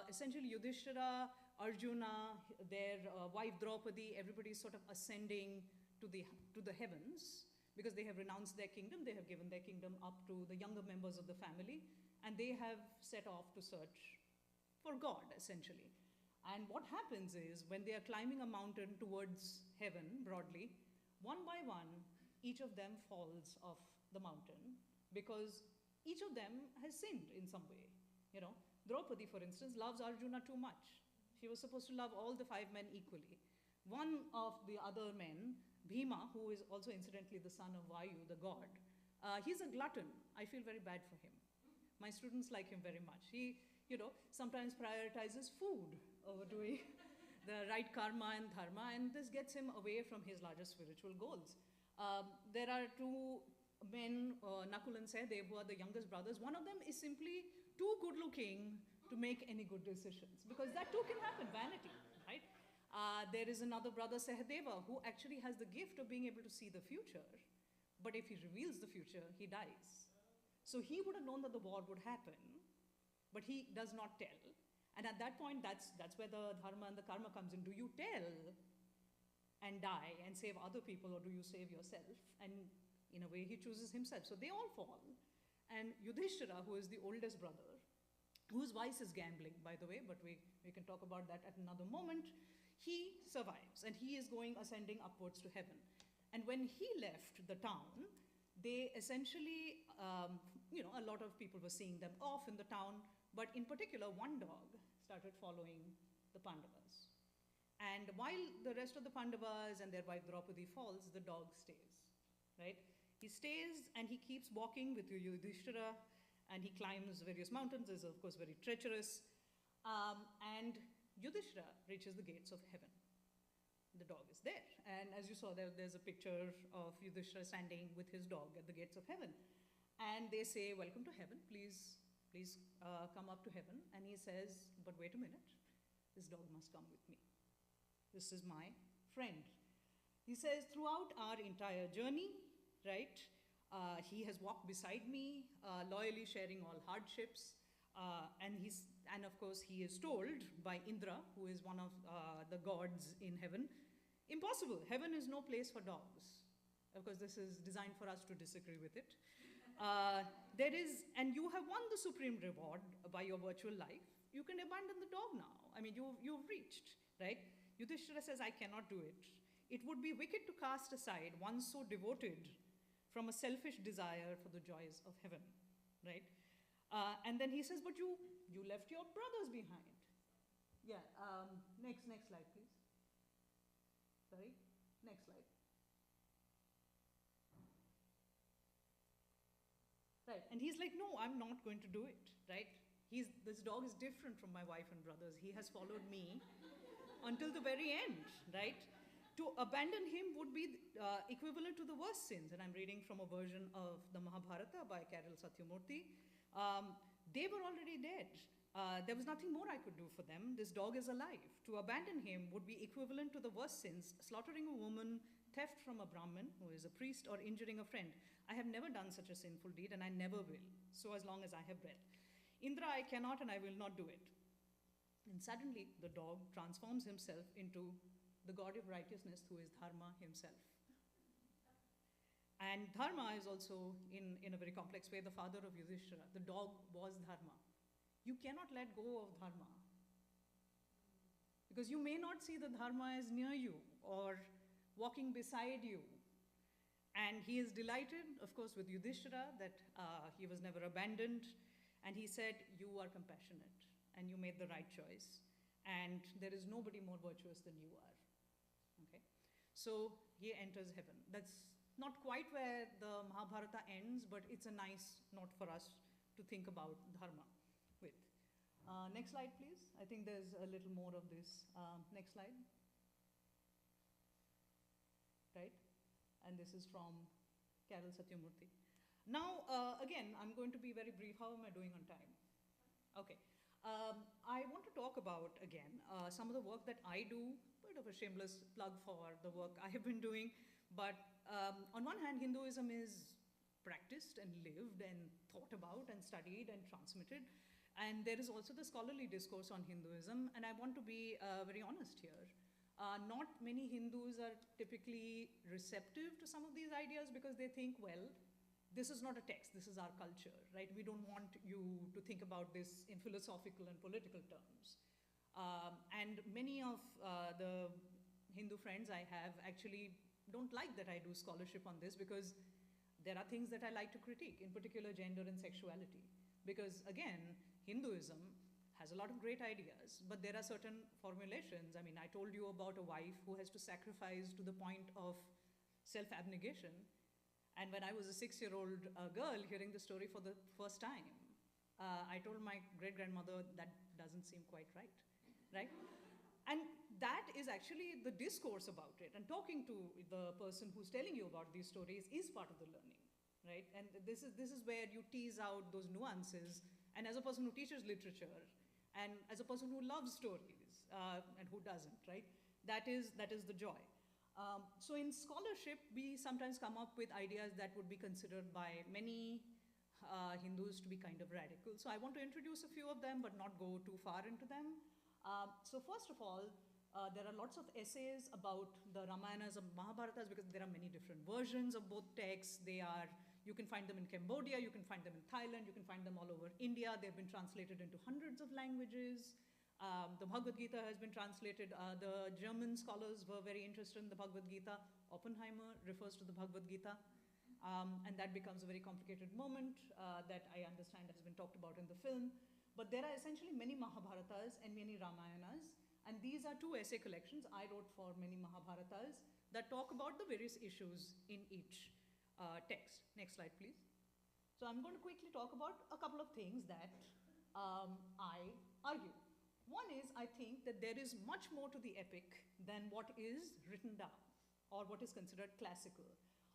essentially Yudhishthira, Arjuna, their wife Draupadi, everybody is sort of ascending to the heavens because they have renounced their kingdom, they have given their kingdom up to the younger members of the family, and they have set off to search for God, essentially. And what happens is, when they are climbing a mountain towards heaven, broadly, one by one, each of them falls off the mountain because each of them has sinned in some way. You know, Draupadi, for instance, loves Arjuna too much. She was supposed to love all the 5 men equally. One of the other men, Bhima, who is also incidentally the son of Vayu, the god, he's a glutton. I feel very bad for him. My students like him very much. He, sometimes prioritizes food over doing the right karma and dharma, and this gets him away from his larger spiritual goals. There are 2 men, Nakul and Sahadev, who are the youngest brothers. One of them is simply too good looking to make any good decisions, because that too can happen, vanity, right? There is another brother, Sahadeva, who actually has the gift of being able to see the future, but if he reveals the future, he dies. So he would have known that the war would happen, but he does not tell. And at that point, that's where the dharma and the karma comes in. Do you tell and die and save other people, or do you save yourself? And in a way, he chooses himself. So they all fall. And Yudhishthira, who is the oldest brother, whose vice is gambling, by the way, but we can talk about that at another moment, he survives, and he is ascending upwards to heaven. And when he left the town, they essentially, a lot of people were seeing them off in the town, but in particular, one dog started following the Pandavas. And while the rest of the Pandavas and their wife Draupadi falls, the dog stays, right? He stays and he keeps walking with Yudhishthira, and he climbs various mountains. It's of course very treacherous. And Yudhishthira reaches the gates of heaven. The dog is there. And as you saw, there's a picture of Yudhishthira standing with his dog at the gates of heaven. And they say, welcome to heaven, please come up to heaven. And he says, but wait a minute, this dog must come with me. This is my friend. He says, throughout our entire journey, right, he has walked beside me, loyally sharing all hardships. And of course, he is told by Indra, who is one of the gods in heaven, impossible, heaven is no place for dogs. Of course, this is designed for us to disagree with it. And you have won the supreme reward by your virtual life. You can abandon the dog now. I mean, you've reached, right? Yudhishthira says, I cannot do it. It would be wicked to cast aside one so devoted from a selfish desire for the joys of heaven, right? And then he says, but you left your brothers behind. Yeah, next slide, please. Sorry, next slide. Right, and he's like, no, I'm not going to do it, right? This dog is different from my wife and brothers. He has followed me until the very end, right? To abandon him would be equivalent to the worst sins. And I'm reading from a version of the Mahabharata by Carol Satyamurthy. They were already dead. There was nothing more I could do for them. This dog is alive. To abandon him would be equivalent to the worst sins: slaughtering a woman, theft from a Brahmin, who is a priest, or injuring a friend. I have never done such a sinful deed, and I never will, so as long as I have breath. Indra, I cannot and I will not do it. And suddenly, the dog transforms himself into the god of righteousness, who is Dharma himself. And Dharma is also, in a very complex way, the father of Yudhishthira. The dog was Dharma. You cannot let go of Dharma, because you may not see the dharma as near you or walking beside you. And he is delighted, of course, with Yudhishthira that he was never abandoned. And he said, you are compassionate and you made the right choice. And there is nobody more virtuous than you are. Okay? So he enters heaven. That's not quite where the Mahabharata ends, but it's a nice note for us to think about dharma with. Next slide, please. I think there's a little more of this. Next slide. Right? And this is from Carol Satyamurthy. Now, again, I'm going to be very brief. How am I doing on time? Okay. I want to talk about, again, some of the work that I do, bit of a shameless plug for the work I have been doing. But on one hand, Hinduism is practiced and lived and thought about and studied and transmitted. And there is also the scholarly discourse on Hinduism. And I want to be very honest here. Not many Hindus are typically receptive to some of these ideas because they think, well, this is not a text, this is our culture, right? We don't want you to think about this in philosophical and political terms. And many of the Hindu friends I have actually don't like that I do scholarship on this because there are things that I like to critique, in particular gender and sexuality. Because again, Hinduism has a lot of great ideas, but there are certain formulations. I mean, I told you about a wife who has to sacrifice to the point of self-abnegation. And when I was a 6-year-old girl hearing the story for the first time, I told my great-grandmother that doesn't seem quite right, right? And that is actually the discourse about it. And talking to the person who's telling you about these stories is part of the learning, right? And this is where you tease out those nuances. And as a person who teaches literature, and as a person who loves stories, and who doesn't, right? That is the joy. So in scholarship, we sometimes come up with ideas that would be considered by many Hindus to be kind of radical. So I want to introduce a few of them, but not go too far into them. So first of all, there are lots of essays about the Ramayanas and Mahabharatas because there are many different versions of both texts. You can find them in Cambodia, you can find them in Thailand, you can find them all over India. They've been translated into hundreds of languages. The Bhagavad Gita has been translated. The German scholars were very interested in the Bhagavad Gita. Oppenheimer refers to the Bhagavad Gita. And that becomes a very complicated moment that I understand has been talked about in the film. But there are essentially many Mahabharatas and many Ramayanas. And these are 2 essay collections I wrote for many Mahabharatas that talk about the various issues in each text. Next slide, please. So I'm going to quickly talk about a couple of things that I argue. One is, I think that there is much more to the epic than what is written down or what is considered classical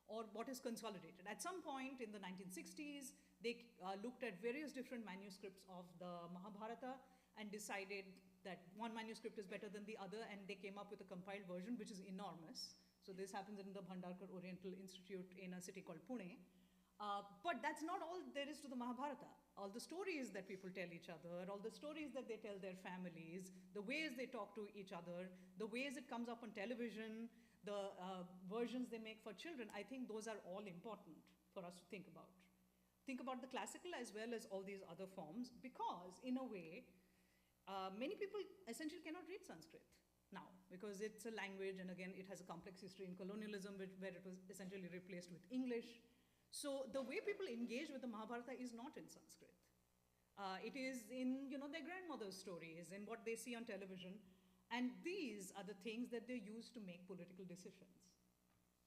or what is consolidated. At some point in the 1960s, they looked at various different manuscripts of the Mahabharata and decided that one manuscript is better than the other, and they came up with a compiled version, which is enormous. So this happens in the Bhandarkar Oriental Institute in a city called Pune. But that's not all there is to the Mahabharata. All the stories that people tell each other, all the stories that they tell their families, the ways they talk to each other, the ways it comes up on television, the versions they make for children, I think those are all important for us to think about. Think about the classical as well as all these other forms, because in a way, many people essentially cannot read Sanskrit now because it's a language, and again, it has a complex history in colonialism where it was essentially replaced with English. So the way people engage with the Mahabharata is not in Sanskrit. It is in their grandmother's stories and what they see on television. And these are the things that they use to make political decisions.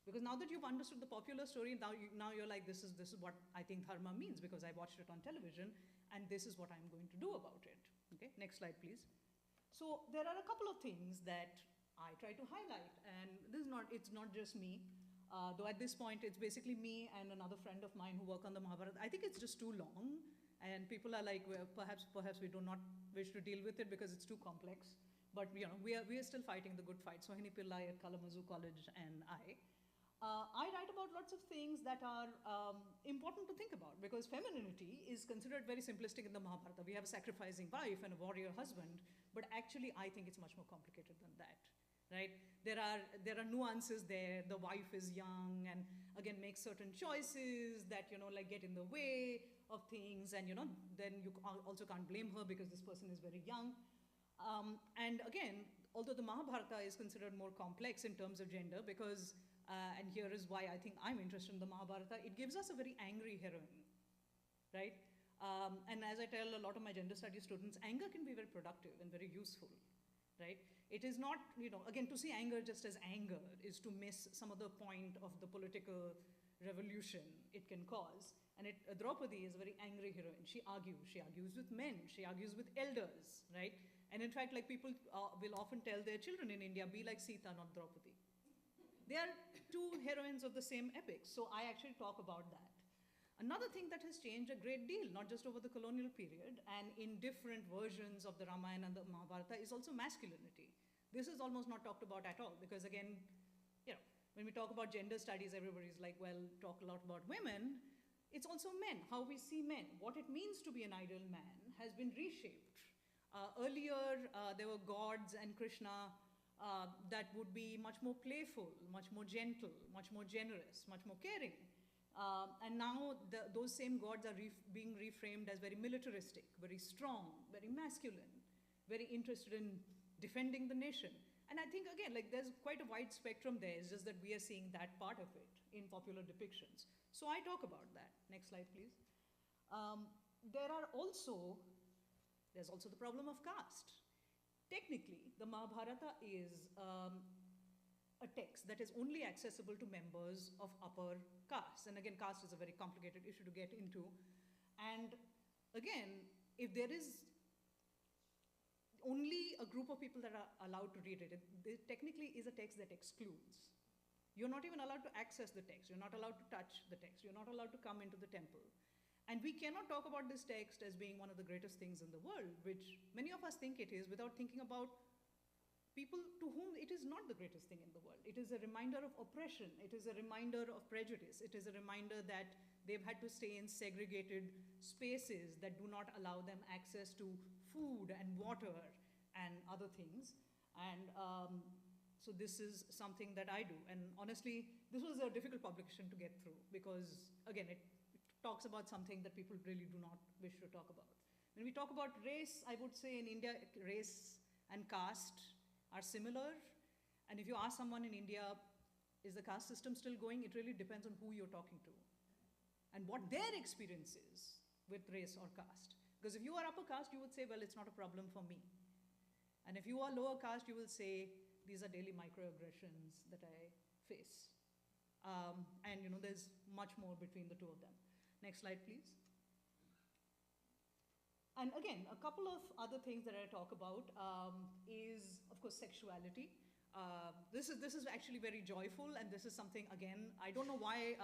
Because now that you've understood the popular story, now you're like, this is what I think dharma means because I watched it on television, and this is what I'm going to do about it. Okay, next slide, please. So there are a couple of things that I try to highlight, and it's not just me. Though at this point, it's basically me and another friend of mine who work on the Mahabharata. I think it's just too long, and people are like, well, perhaps we do not wish to deal with it because it's too complex. But we are still fighting the good fight. Sohini Pillai at Kalamazoo College and I write about lots of things that are important to think about, because femininity is considered very simplistic in the Mahabharata. We have a sacrificing wife and a warrior husband, but actually I think it's much more complicated than that. Right? There are nuances there. The wife is young and again makes certain choices that like get in the way of things, and then you also can't blame her because this person is very young. And again, although the Mahabharata is considered more complex in terms of gender because, and here is why I think I'm interested in the Mahabharata, it gives us a very angry heroine, right? And as I tell a lot of my gender studies students, anger can be very productive and very useful, right? It is not, again, to see anger just as anger is to miss some of the point of the political revolution it can cause. And Draupadi is a very angry heroine. She argues with men, she argues with elders, right? And in fact, like people will often tell their children in India, be like Sita, not Draupadi. They are two heroines of the same epic, so I actually talk about that. Another thing that has changed a great deal, not just over the colonial period, and in different versions of the Ramayana and the Mahabharata, is also masculinity. This is almost not talked about at all, because again, when we talk about gender studies, everybody's like, well, talk a lot about women. It's also men, how we see men. What it means to be an ideal man has been reshaped. Earlier, there were gods and Krishna that would be much more playful, much more gentle, much more generous, much more caring. And now those same gods are being reframed as very militaristic, very strong, very masculine, very interested in defending the nation. And I think, again, like there's quite a wide spectrum there. It's just that we are seeing that part of it in popular depictions. So I talk about that. Next slide, please. There's also the problem of caste. Technically, the Mahabharata is a text that is only accessible to members of upper caste. And again, caste is a very complicated issue to get into. And again, if there is only a group of people that are allowed to read it, it technically is a text that excludes. You're not even allowed to access the text. You're not allowed to touch the text. You're not allowed to come into the temple. And we cannot talk about this text as being one of the greatest things in the world, which many of us think it is, without thinking about people to whom it is not the greatest thing in the world. It is a reminder of oppression. It is a reminder of prejudice. It is a reminder that they've had to stay in segregated spaces that do not allow them access to food and water and other things. And so this is something that I do. And honestly, this was a difficult publication to get through because, again, it talks about something that people really do not wish to talk about. When we talk about race, I would say in India, race and caste are similar. And if you ask someone in India, is the caste system still going? It really depends on who you're talking to and what their experience is with race or caste. Because if you are upper caste, you would say, well, it's not a problem for me. And if you are lower caste, you will say, these are daily microaggressions that I face. And there's much more between the two of them. Next slide, please. And again, a couple of other things that I talk about is, of course, sexuality. This is actually very joyful, and this is something, again, I don't know why,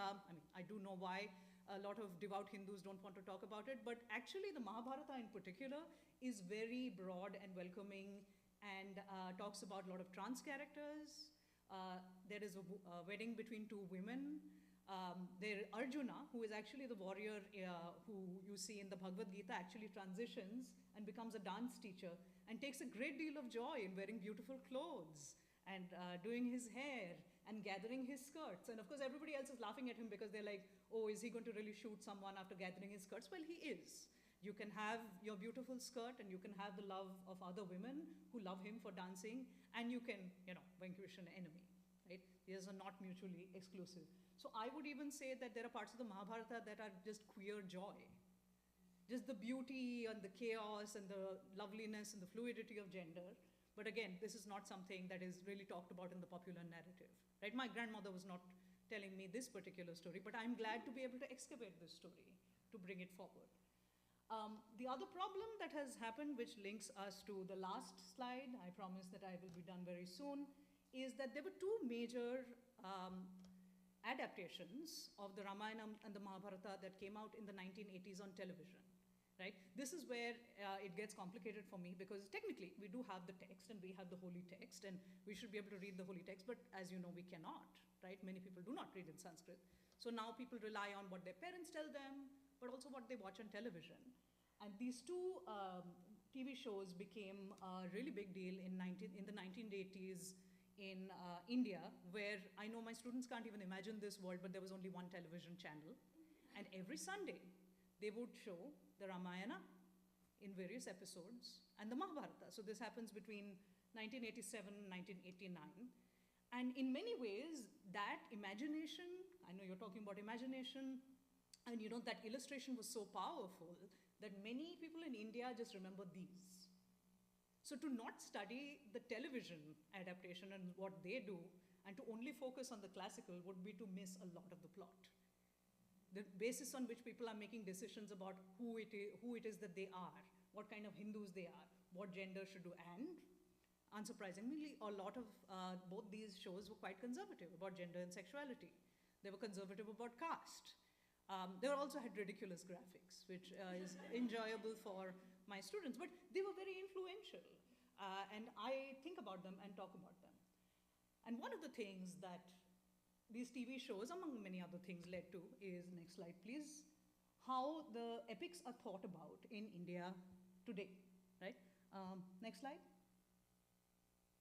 I do know why a lot of devout Hindus don't want to talk about it, but actually the Mahabharata in particular is very broad and welcoming and talks about a lot of trans characters. There is a wedding between two women. There Arjuna, who is actually the warrior who you see in the Bhagavad Gita, actually transitions and becomes a dance teacher and takes a great deal of joy in wearing beautiful clothes and doing his hair and gathering his skirts. And of course, everybody else is laughing at him because they're like, oh, is he going to really shoot someone after gathering his skirts? Well, he is. You can have your beautiful skirt and you can have the love of other women who love him for dancing, and you can, vanquish an enemy, right? These are not mutually exclusive. So I would even say that there are parts of the Mahabharata that are just queer joy. Just the beauty and the chaos and the loveliness and the fluidity of gender. But again, this is not something that is really talked about in the popular narrative, right? My grandmother was not telling me this particular story, but I'm glad to be able to excavate this story to bring it forward. The other problem that has happened, which links us to the last slide, I promise that I will be done very soon, is that there were two major adaptations of the Ramayana and the Mahabharata that came out in the 1980s on television, right? This is where it gets complicated for me because technically we do have the text and we have the holy text and we should be able to read the holy text, but as you know, we cannot, right? Many people do not read in Sanskrit. So now people rely on what their parents tell them, but also what they watch on television. And these two TV shows became a really big deal in the 1980s in India, where I know my students can't even imagine this world, but there was only one television channel. And every Sunday, they would show the Ramayana in various episodes and the Mahabharata. So this happens between 1987, 1989. And in many ways, that imagination, I know you're talking about imagination, and that illustration was so powerful that many people in India just remember these. So to not study the television adaptation and what they do, and to only focus on the classical would be to miss a lot of the plot. The basis on which people are making decisions about who it is that they are, what kind of Hindus they are, what gender should do, and unsurprisingly, a lot of both these shows were quite conservative about gender and sexuality. They were conservative about caste. They also had ridiculous graphics, which is enjoyable for my students, but they were very influential. And I think about them and talk about them. And one of the things that these TV shows, among many other things, led to is, next slide please, how the epics are thought about in India today, right? Next slide.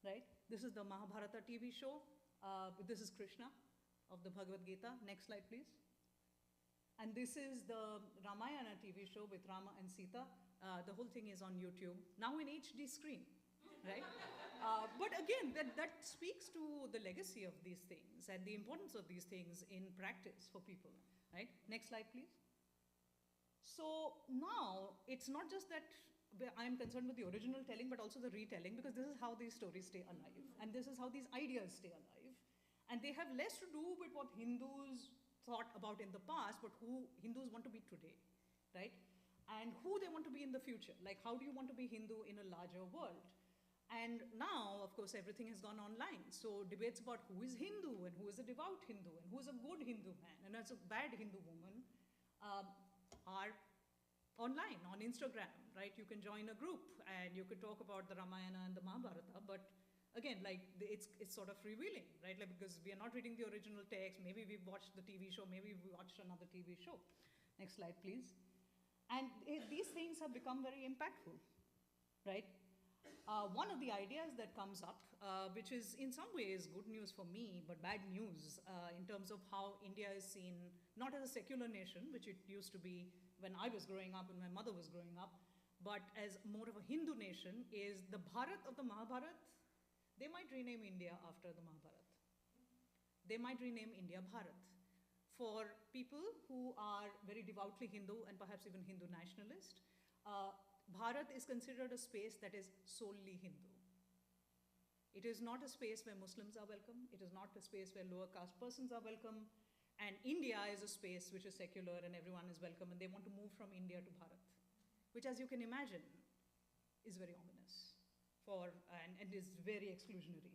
Right? This is the Mahabharata TV show. This is Krishna of the Bhagavad Gita. Next slide, please. And this is the Ramayana TV show with Rama and Sita. The whole thing is on YouTube, now in HD screen, right? But again, that speaks to the legacy of these things and the importance of these things in practice for people, right? Next slide, please. So now, it's not just that I'm concerned with the original telling, but also the retelling, because this is how these stories stay alive, and this is how these ideas stay alive. And they have less to do with what Hindus thought about in the past, but who Hindus want to be today, right? And who they want to be in the future. Like, how do you want to be Hindu in a larger world? And now, of course, everything has gone online. So debates about who is Hindu, and who is a devout Hindu, and who is a good Hindu man, and who's a bad Hindu woman, are online, on Instagram, right? You can join a group, and you could talk about the Ramayana and the Mahabharata, but again, like, it's sort of freewheeling, right? Like, because we are not reading the original text, maybe we've watched the TV show, maybe we watched another TV show. Next slide, please. And these things have become very impactful, right? One of the ideas that comes up, which is in some ways good news for me, but bad news in terms of how India is seen, not as a secular nation, which it used to be when I was growing up and my mother was growing up, but as more of a Hindu nation, is the Bharat of the Mahabharata. They might rename India after the Mahabharata. They might rename India Bharat. For people who are very devoutly Hindu and perhaps even Hindu nationalist, Bharat is considered a space that is solely Hindu. It is not a space where Muslims are welcome. It is not a space where lower caste persons are welcome. And India is a space which is secular and everyone is welcome, and they want to move from India to Bharat, which, as you can imagine, is very ominous and is very exclusionary.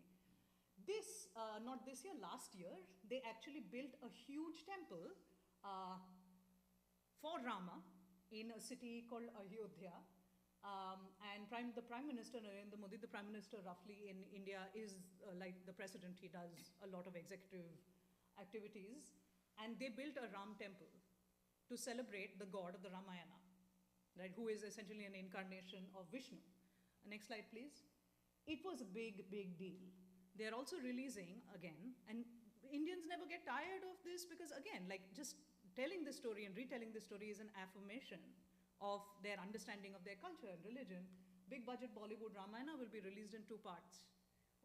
This, not this year, last year, they actually built a huge temple for Rama in a city called Ayodhya. And the Prime Minister, Narendra Modi, the Prime Minister roughly in India, is like the president. He does a lot of executive activities. And they built a Ram temple to celebrate the god of the Ramayana, right, who is essentially an incarnation of Vishnu. Next slide, please. It was a big, big deal. They're also releasing, again, and Indians never get tired of this because, again, like, just telling the story and retelling the story is an affirmation of their understanding of their culture and religion. Big budget Bollywood Ramayana will be released in 2 parts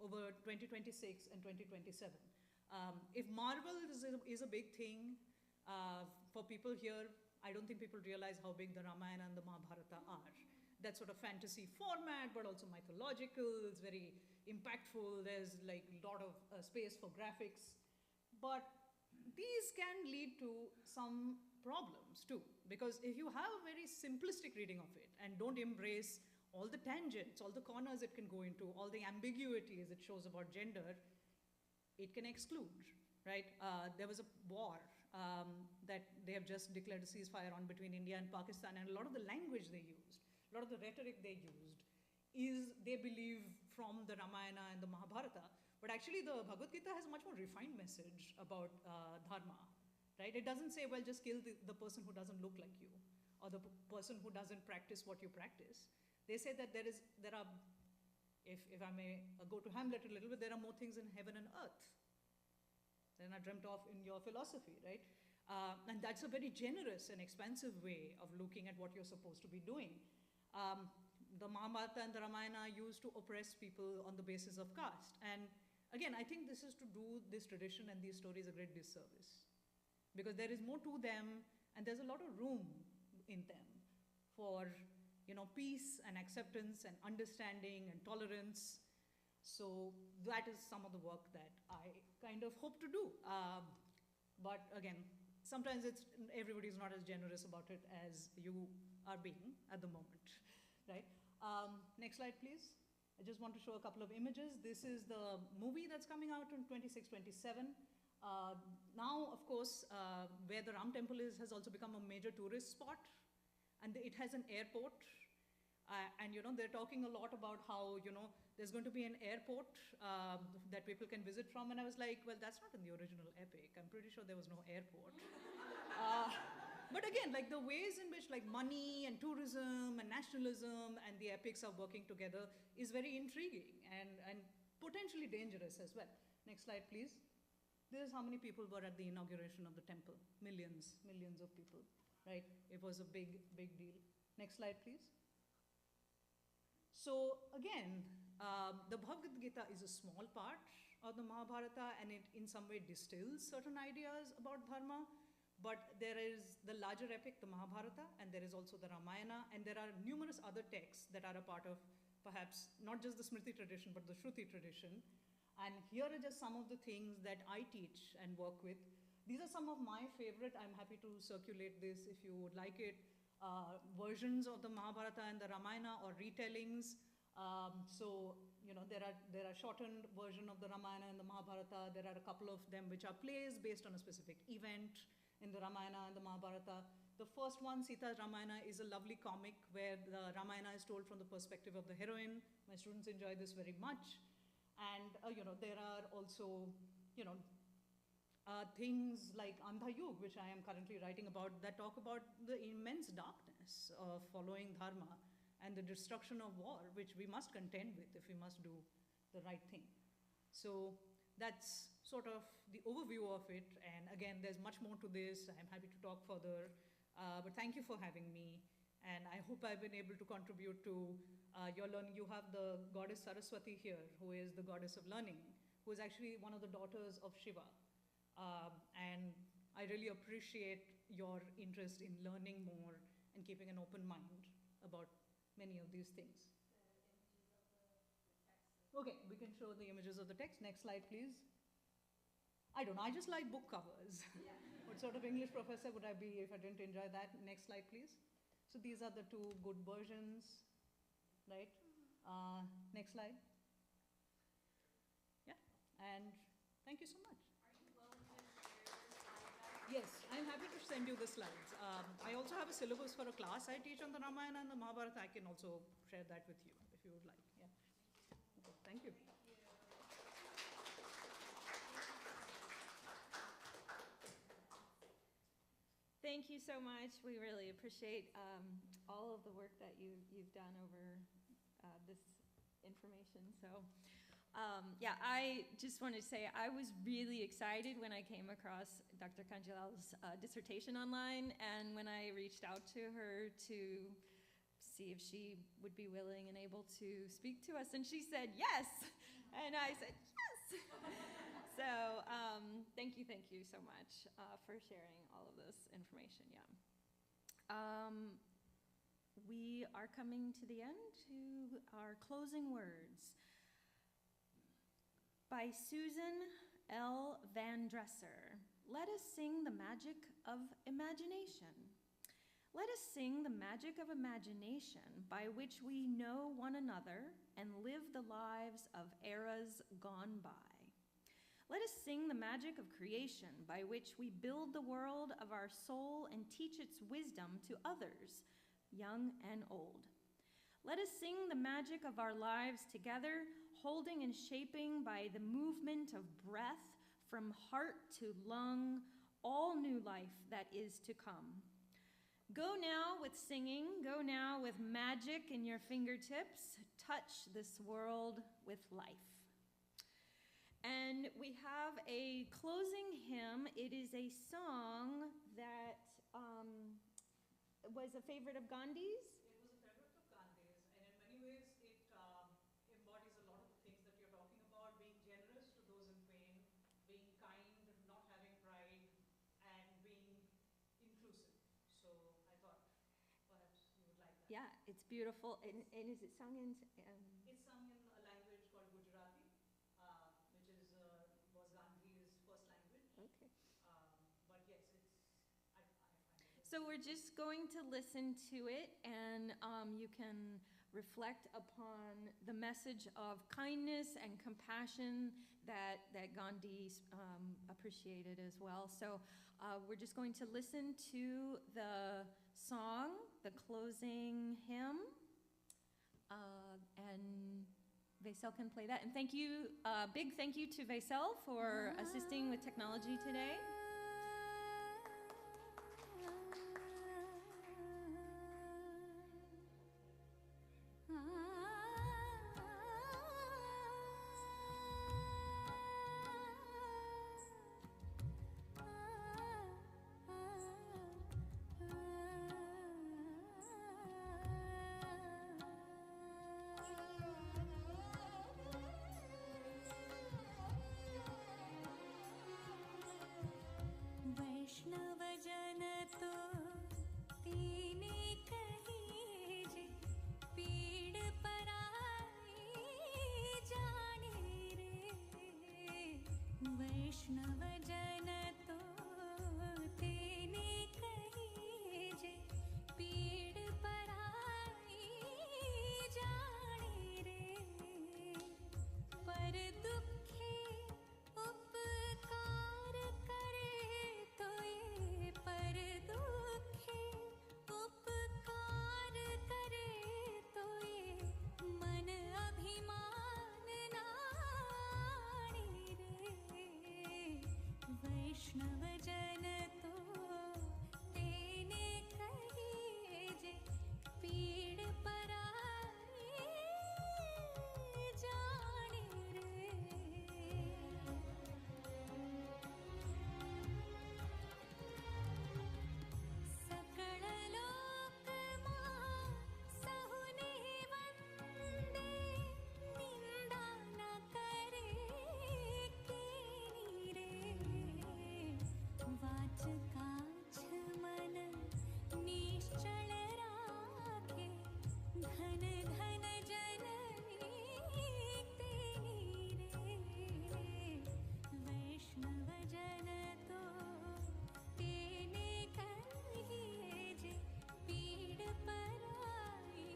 over 2026 and 2027. If Marvel is a big thing for people here, I don't think people realize how big the Ramayana and the Mahabharata are. That sort of fantasy format, but also mythological, it's very impactful, there's like a lot of space for graphics. But these can lead to some problems too, because if you have a very simplistic reading of it and don't embrace all the tangents, all the corners it can go into, all the ambiguities it shows about gender, it can exclude, right? There was a war that they have just declared a ceasefire on between India and Pakistan, and a lot of the language they used, a lot of the rhetoric they used is, they believe, from the Ramayana and the Mahabharata. But actually the Bhagavad Gita has a much more refined message about dharma, right? It doesn't say, well, just kill the person who doesn't look like you, or the person who doesn't practice what you practice. They say that there are, if I may go to Hamlet a little bit, there are more things in heaven and earth than are dreamt of in your philosophy, right? And that's a very generous and expansive way of looking at what you're supposed to be doing. the Mahabharata and the Ramayana are used to oppress people on the basis of caste. And again, I think this is to do this tradition and these stories a great disservice. Because there is more to them, and there's a lot of room in them for peace and acceptance and understanding and tolerance. So that is some of the work that I kind of hope to do. But again, sometimes everybody's not as generous about it as you are being at the moment, right? Next slide, please. I just want to show a couple of images. This is the movie that's coming out in 26, 27. Now, of course, where the Ram temple is has also become a major tourist spot, and it has an airport. And they're talking a lot about how there's going to be an airport that people can visit from. And I was like, well, that's not in the original epic. I'm pretty sure there was no airport. But again, like the ways in which like money and tourism and nationalism and the epics are working together is very intriguing and potentially dangerous as well. Next slide, please. This is how many people were at the inauguration of the temple. Millions of people, right? It was a big, big deal. Next slide, please. So again, the Bhagavad Gita is a small part of the Mahabharata, and it in some way distills certain ideas about dharma. But there is the larger epic, the Mahabharata, and there is also the Ramayana, and there are numerous other texts that are a part of perhaps not just the Smriti tradition, but the Shruti tradition. And here are just some of the things that I teach and work with. These are some of my favorite. I'm happy to circulate this if you would like it. Versions of the Mahabharata and the Ramayana or retellings. There are shortened version of the Ramayana and the Mahabharata. There are a couple of them which are plays based on a specific event in the Ramayana and the Mahabharata. The first one, Sita's Ramayana, is a lovely comic where the Ramayana is told from the perspective of the heroine. My students enjoy this very much. And, there are also, things like Andha Yug, which I am currently writing about, that talk about the immense darkness of following dharma and the destruction of war, which we must contend with if we must do the right thing. So that's sort of the overview of it. And again, there's much more to this. I'm happy to talk further. But thank you for having me. And I hope I've been able to contribute to your learning. You have the goddess Saraswati here, who is the goddess of learning, who is actually one of the daughters of Shiva. And I really appreciate your interest in learning more and keeping an open mind about many of these things. Okay, we can show the images of the text. Next slide, please. I don't know, I just like book covers. Yeah. What sort of English professor would I be if I didn't enjoy that? Next slide, please. So these are the two good versions, right? Next slide. Yeah, and thank you so much. Are you willing to share the slides? Yes, I'm happy to send you the slides. I also have a syllabus for a class I teach on the Ramayana and the Mahabharata. I can also share that with you if you would like. Yeah. Okay, thank you. Thank you so much. We really appreciate all of the work that you've done over this information. So, I just wanted to say I was really excited when I came across Dr. Kanjilal's dissertation online, and when I reached out to her to see if she would be willing and able to speak to us, and she said yes, and I said yes. So thank you so much for sharing all of this information. Yeah. We are coming to the end to our closing words. By Susan L. Van Dresser. Let us sing the magic of imagination. Let us sing the magic of imagination by which we know one another and live the lives of eras gone by. Let us sing the magic of creation by which we build the world of our soul and teach its wisdom to others, young and old. Let us sing the magic of our lives together, holding and shaping by the movement of breath from heart to lung, all new life that is to come. Go now with singing, go now with magic in your fingertips, touch this world with life. And we have a closing hymn. It is a song that was a favorite of Gandhi's. It was a favorite of Gandhi's, and in Yeah, it's beautiful. And is it sung in? It's sung in a language called Gujarati, which was Gandhi's first language. Okay. But yes, I find it. So we're just going to listen to it, and you can reflect upon the message of kindness and compassion that Gandhi appreciated as well. So we're just going to listen to the song, the closing hymn, and Vaisel can play that. And thank you, big thank you to Vaisel for assisting with technology today. वैष्णव जन तो तीने कहीजे पीड़ पराई जाने रे वैष्णव जन तो तीने कहीजे पीड़ पराई जाने रे पर दुखे उपकार करे तो ये पर दुखे उपकार करे तो ये मन अभिमान नाड़ी रे वैष्णव जन तो तेने कहीजे पीड़ पराई जाने रे सकळ लोकमा सहुने वंदे निंदा न करे केनी रे वाच काछ मन निश्चल राखे धन धन जननी तेनी रे वैष्णव जन तो तेने कहीजे पीड़ पराई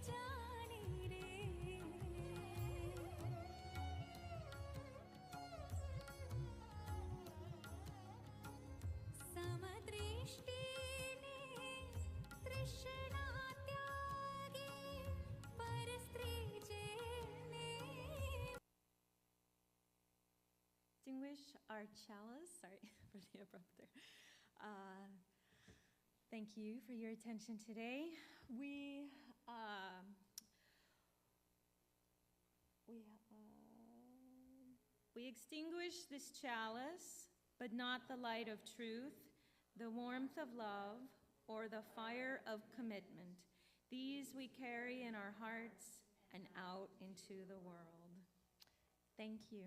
जाने रे समदृष्टि ने तृष्णा त्यागी पर स्त्री जेने Distinguish our chalice. Sorry for the abrupt there. Thank you for your attention today. We extinguish this chalice, but not the light of truth, the warmth of love, or the fire of commitment. These we carry in our hearts and out into the world. Thank you.